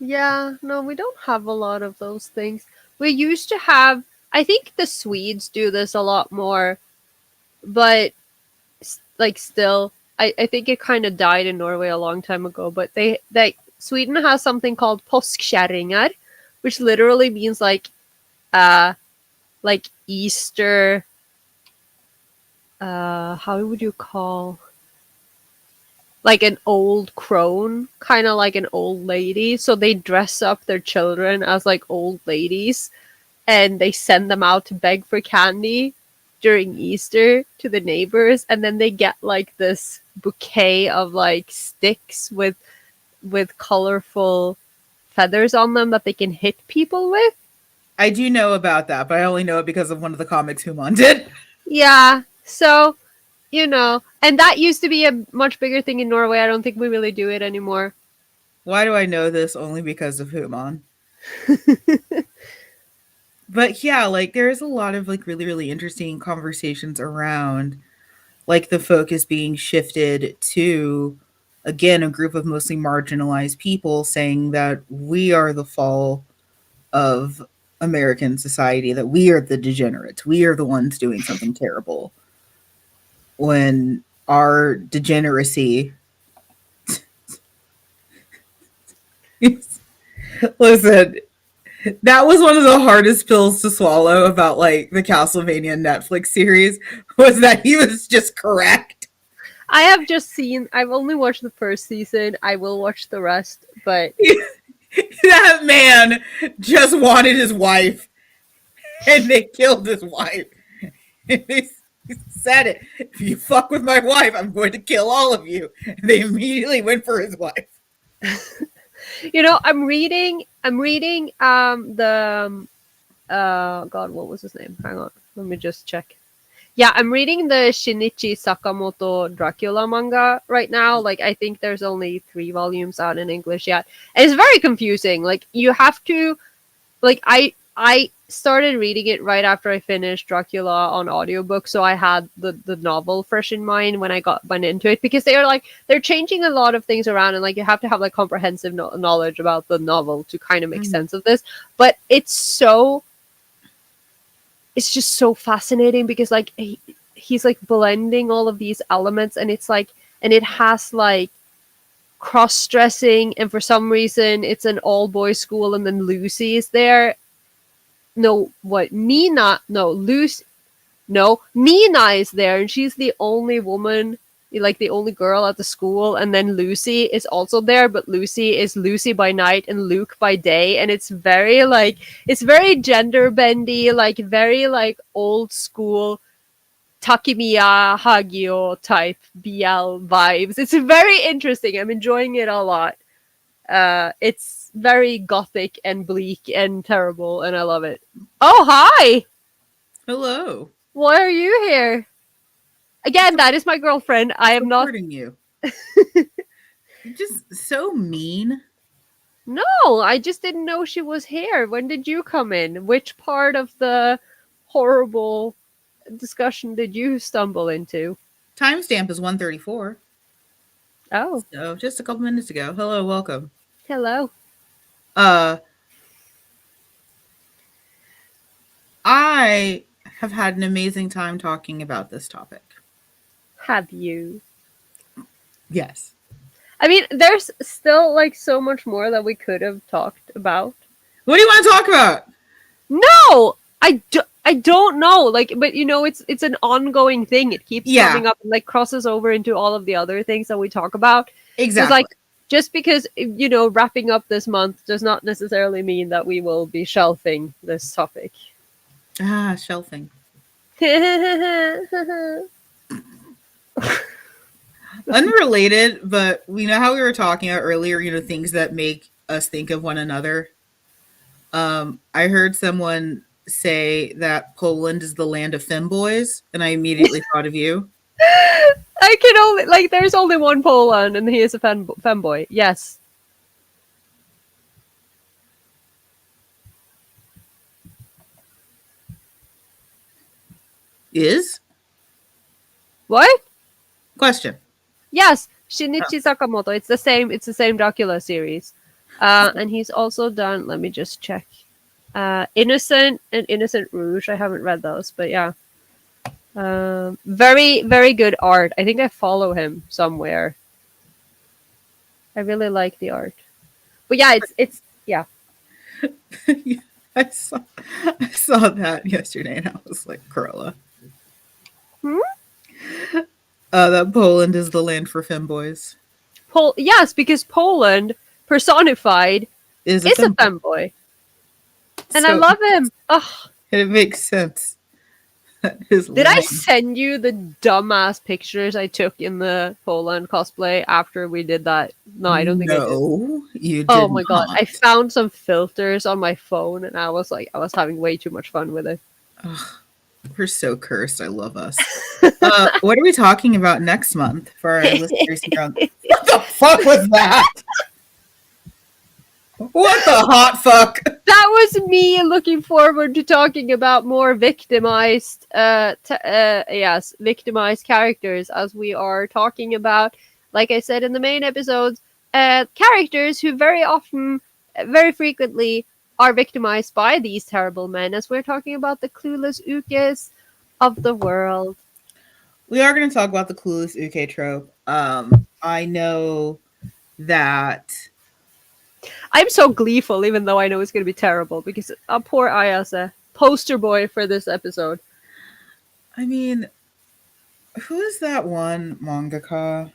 Yeah, no, we don't have a lot of those things. We used to have, I think the Swedes do this a lot more, but like still, I think it kind of died in Norway a long time ago, but Sweden has something called påskkärringar, which literally means like Easter, how would you call, like an old crone, kind of like an old lady. So they dress up their children as like old ladies and they send them out to beg for candy during Easter to the neighbors. And then they get like this bouquet of like sticks with colorful feathers on them that they can hit people with. I do know about that, but I only know it because of one of the comics Human did. Yeah. So, and that used to be a much bigger thing in Norway. I don't think we really do it anymore. Why do I know this? Only because of Human. But yeah, like there's a lot of like really, really interesting conversations around like the focus being shifted to, again, a group of mostly marginalized people saying that we are the fall of American society, that we are the degenerates, we are the ones doing something terrible, when our degeneracy listen, that was one of the hardest pills to swallow about like the Castlevania Netflix series, was that he was just correct. I've only watched the first season. I will watch the rest, but that man just wanted his wife and they killed his wife. And they said it. If you fuck with my wife, I'm going to kill all of you. And they immediately went for his wife. I'm reading the God, what was his name? Hang on, let me just check. Yeah, I'm reading the Shinichi Sakamoto Dracula manga right now. Like, I think there's only 3 volumes out in English yet. And it's very confusing. Like, you have to, like, I started reading it right after I finished Dracula on audiobook, so I had the novel fresh in mind when I went into it, because they're changing a lot of things around, and like you have to have like comprehensive knowledge about the novel to kind of make sense of this. But it's just so fascinating because like he's like blending all of these elements, and it's like, and it has like cross-dressing, and for some reason it's an all-boys school, and then Lucy is there. Mina is there, and she's the only woman, like the only girl at the school, and then Lucy is also there, but Lucy is Lucy by night and Luke by day, and it's very gender bendy, like very like old school Takemiya Hagio type BL vibes. It's very interesting. I'm enjoying it a lot. It's very gothic and bleak and terrible, and I love it. Oh, hi! Hello. Why are you here? Again, that is my girlfriend. I am not supporting you. You're just so mean. No, I just didn't know she was here. When did you come in? Which part of the horrible discussion did you stumble into? Timestamp is 1:34. Oh, So just a couple minutes ago. Hello, welcome. hello. Uh, I have had an amazing time talking about this topic. Have you? Yes. I mean, there's still like so much more that we could have talked about. What do you want to talk about? No, I don't know. Like, but you know, it's an ongoing thing. It keeps coming up and like crosses over into all of the other things that we talk about. Exactly. Like, just because you know, wrapping up this month does not necessarily mean that we will be shelving this topic. Shelving. Unrelated, but we know how we were talking about earlier, you know, things that make us think of one another. I heard someone say that Poland is the land of femboys, and I immediately thought of you. I can only like there's only one Poland and he is a femboy. Yes. Is? What? Question. Yes, Shinichi Sakamoto. It's the same Dracula series. And he's also done, let me just check. Innocent and Innocent Rouge. I haven't read those, but yeah. Very, very good art. I think I follow him somewhere. I really like the art. But yeah, it's yeah. I saw that yesterday and I was like, Corolla. That Poland is the land for femboys. Yes, because Poland personified is a femboy. And I love him. Ugh. It makes sense. Did I send you the dumbass pictures I took in the Poland cosplay after we did that? No, I don't think I did. No, you did. Oh my god. I found some filters on my phone and I was having way too much fun with it. Ugh, we're so cursed. I love us. What are we talking about next month for our listeners? What the fuck was that? What the hot fuck? That was me looking forward to talking about more victimized, victimized characters, as we are talking about, like I said in the main episodes, characters who very often, very frequently, are victimized by these terrible men, as we're talking about the clueless ukes of the world. We are going to talk about the clueless uke trope. I know that I'm so gleeful, even though I know it's going to be terrible, because poor Ayase, poster boy for this episode. I mean, who is that one mangaka?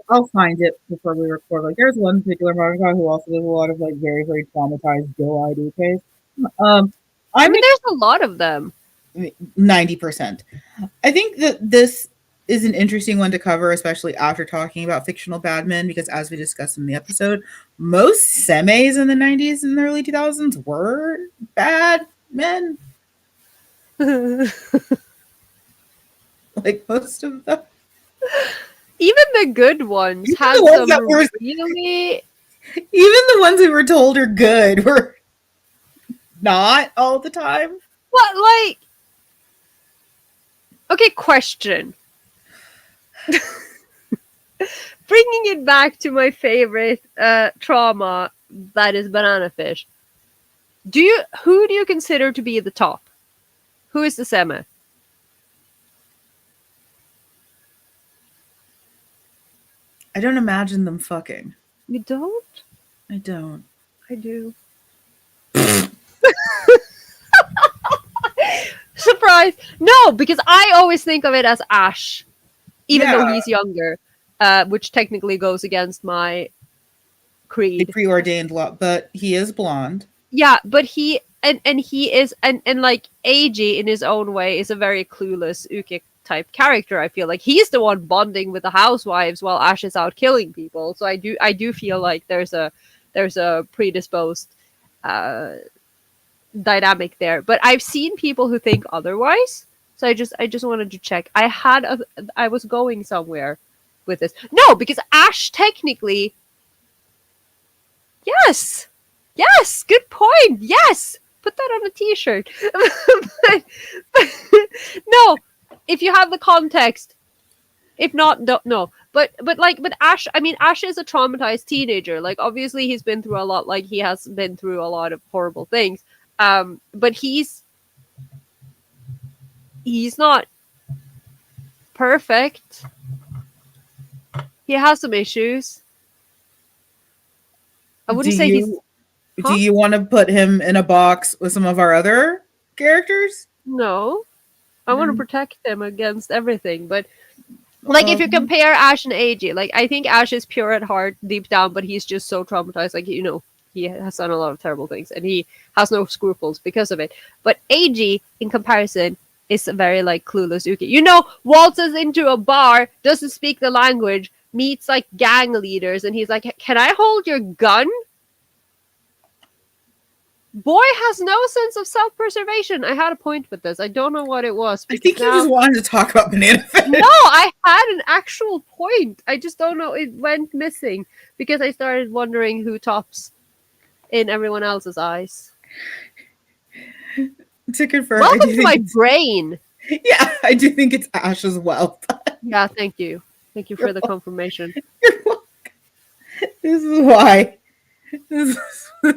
I'll find it before we record. Like, there's one particular mangaka who also does a lot of like very, very traumatized doe-eyed ukes. I mean, there's a lot of them. 90%. I think that this is an interesting one to cover, especially after talking about fictional bad men, because as we discussed in the episode, most semeis in the 90s and the early 2000s were bad men. Like most of them. Even the good ones Even had the ones some that really... Even the ones we were told are good were not all the time. What, like... Okay, question. Bringing it back to my favorite trauma, that is Banana Fish. Who do you consider to be the top? Who is the seme? I don't imagine them fucking. You don't? I don't. I do. Surprise! No, because I always think of it as Ash, even though he's younger, which technically goes against my creed. The preordained law, but he is blonde. Yeah, but he is like Eiji in his own way is a very clueless uke type character. I feel like he's the one bonding with the housewives while Ash is out killing people. So I do feel like there's a predisposed dynamic there. But I've seen people who think otherwise. So I just wanted to check. I was going somewhere with this. No, because Ash technically, yes. Yes, good point. Yes, put that on a T-shirt. but, no, if you have the context. If not, no. But Ash, I mean, Ash is a traumatized teenager. Like, obviously, he's been through a lot. Like, he has been through a lot of horrible things. But he's not perfect. He has some issues. I wouldn't say he's. Do you want to put him in a box with some of our other characters? No, I want to protect him against everything. But like, if you compare Ash and AJ, like, I think Ash is pure at heart, deep down, but he's just so traumatized. Like, he has done a lot of terrible things, and he has no scruples because of it. But AJ, in comparison, is very like clueless Uke. Waltzes into a bar, doesn't speak the language, meets like gang leaders, and he's like, "Can I hold your gun?" Boy has no sense of self-preservation. I had a point with this. I don't know what it was. I think you just wanted to talk about Banana Fish. No, I had an actual point. I just don't know. It went missing because I started wondering who tops in everyone else's eyes. To confirm, welcome to my brain. Yeah, I do think it's Ash as well. Yeah, thank you. Thank you for the confirmation. You're welcome. This is why. This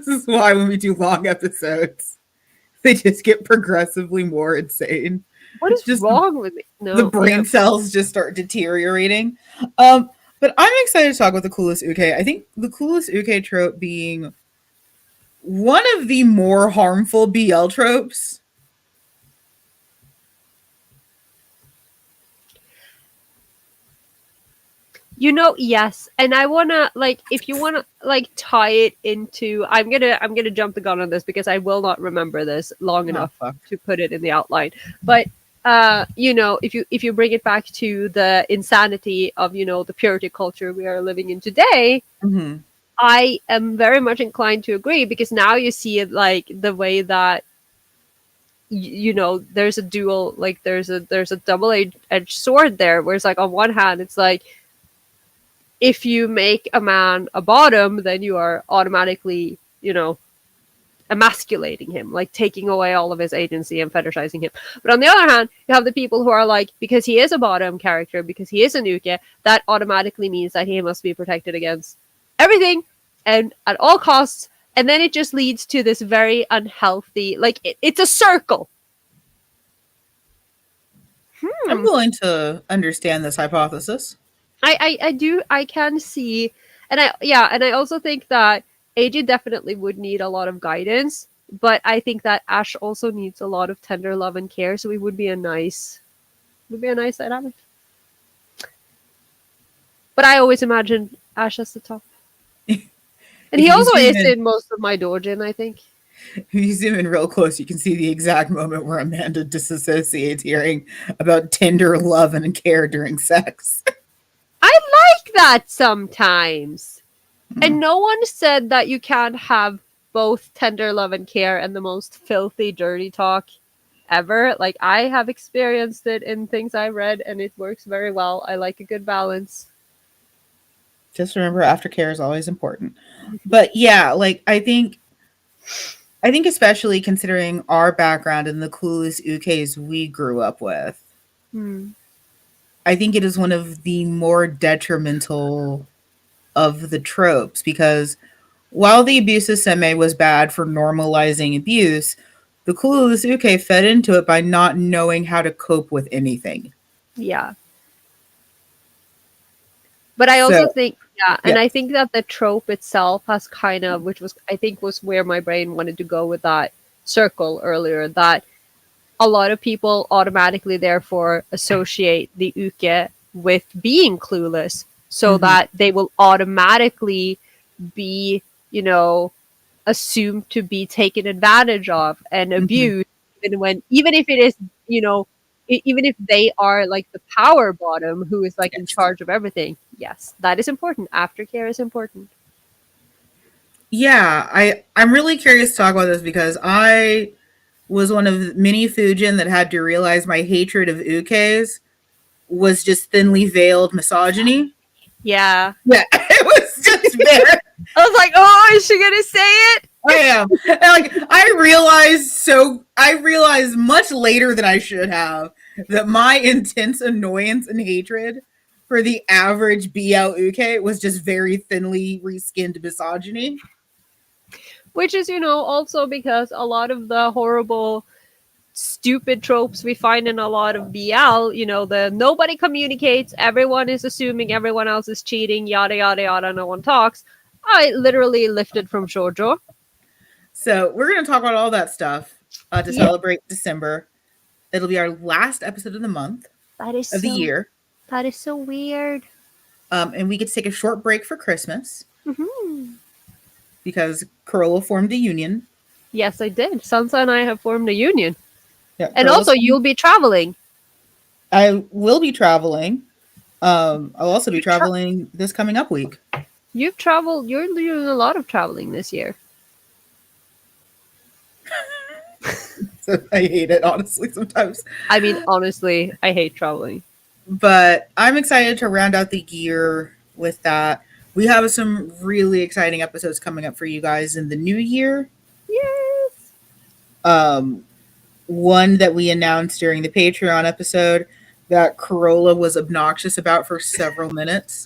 is why when we do long episodes, they just get progressively more insane. What is just wrong with me? No, the brain cells just start deteriorating. But I'm excited to talk about the coolest Uke. I think the coolest Uke trope being one of the more harmful BL tropes. Yes, and I wanna if you wanna tie it into, I'm gonna jump the gun on this because I will not remember this long enough to put it in the outline. But if you bring it back to the insanity of the purity culture we are living in today, I am very much inclined to agree, because now you see it like the way that there's a dual, there's a double-edged sword there, where it's like, on one hand it's like, if you make a man a bottom, then you are automatically, emasculating him, like taking away all of his agency and fetishizing him. But on the other hand, you have the people who are like, because he is a bottom character, because he is a Nuke, that automatically means that he must be protected against everything and at all costs. And then it just leads to this very unhealthy, it's a circle. I'm willing to understand this hypothesis. I can see, and I also think that AJ definitely would need a lot of guidance, but I think that Ash also needs a lot of tender love and care, so it would be a nice dynamic. But I always imagined Ash as the top. And he also is in most of my doujin, I think. If you zoom in real close, you can see the exact moment where Amanda disassociates hearing about tender love and care during sex. I like that sometimes. And no one said that you can't have both tender love and care and the most filthy, dirty talk ever. Like, I have experienced it in things I read, and it works very well. I like a good balance. Just remember, aftercare is always important. But yeah, I think especially considering our background and the coolest ukes we grew up with, I think it is one of the more detrimental of the tropes, because while the abusive seme was bad for normalizing abuse, the coolest uke fed into it by not knowing how to cope with anything. Yeah. But I also think, and I think that the trope itself has kind of, which was, I think, was where my brain wanted to go with that circle earlier, that a lot of people automatically therefore associate the uke with being clueless, so that they will automatically be, assumed to be taken advantage of and abused, even if it is, even if they are like the power bottom who is in charge of everything. Yes, that is important. Aftercare is important. Yeah, I'm really curious to talk about this, because I was one of many Fujin that had to realize my hatred of ukes was just thinly veiled misogyny. Yeah. Yeah, it was just there. I was like, oh, is she gonna say it? I am. And, like, I realized much later than I should have that my intense annoyance and hatred for the average BL Uke was just very thinly reskinned misogyny. Which is, also because a lot of the horrible, stupid tropes we find in a lot of BL, the nobody communicates, everyone is assuming everyone else is cheating, yada, yada, yada, no one talks. I literally lifted from shoujo. So we're going to talk about all that stuff to Yeah, celebrate December. It'll be our last episode of the month, that is of the so, year. that is so weird. And we get to take a short break for Christmas Mm-hmm. because Corolla formed a union. Yes, I did. Sansa and I have formed a union. Yeah, And Corolla's also, you'll be traveling. I will be traveling. I'll also be traveling this coming up week. You've traveled, you're doing a lot of traveling this year. So I hate it, honestly, sometimes. I mean, honestly, I hate traveling. But I'm excited to round out the year with that. We have some really exciting episodes coming up for you guys in the new year. Yes. One that we announced during the Patreon episode that Corolla was obnoxious about for several minutes.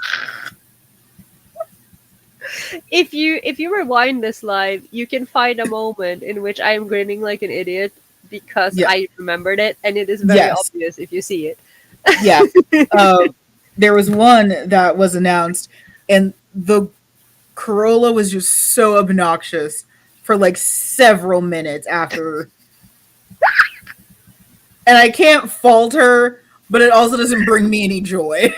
If you rewind this live, you can find a moment in which I am grinning like an idiot because Yeah. I remembered it, and it is very Yes. obvious if you see it. Yeah. There was one that was announced, and the Corolla was just so obnoxious for like several minutes after. And I can't fault her, but it also doesn't bring me any joy.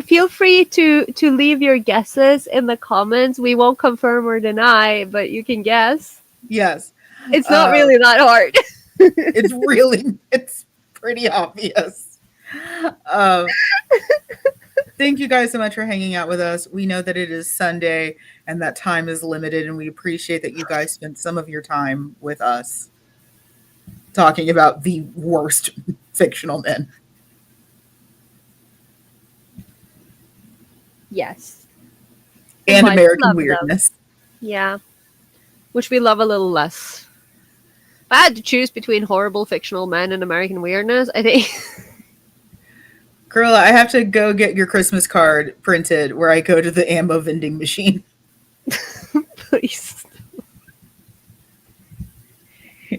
Feel free to leave your guesses in the comments. We won't confirm or deny, but you can guess. Yes. It's not really that hard. It's pretty obvious. Thank you guys so much for hanging out with us. We know that it is Sunday and that time is limited, and we appreciate that you guys spent some of your time with us talking about the worst fictional men. Yes. And Why we American love them. weirdness. Yeah. Which we love a little less. If I had to choose between horrible fictional men and American weirdness, I think Girl, I have to go get your Christmas card printed where I go to the ammo vending machine. please.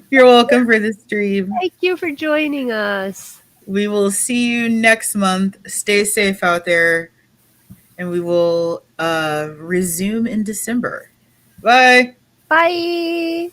You're welcome for this stream. Thank you for joining us. We will see you next month. Stay safe out there. And we will resume in December. Bye. Bye.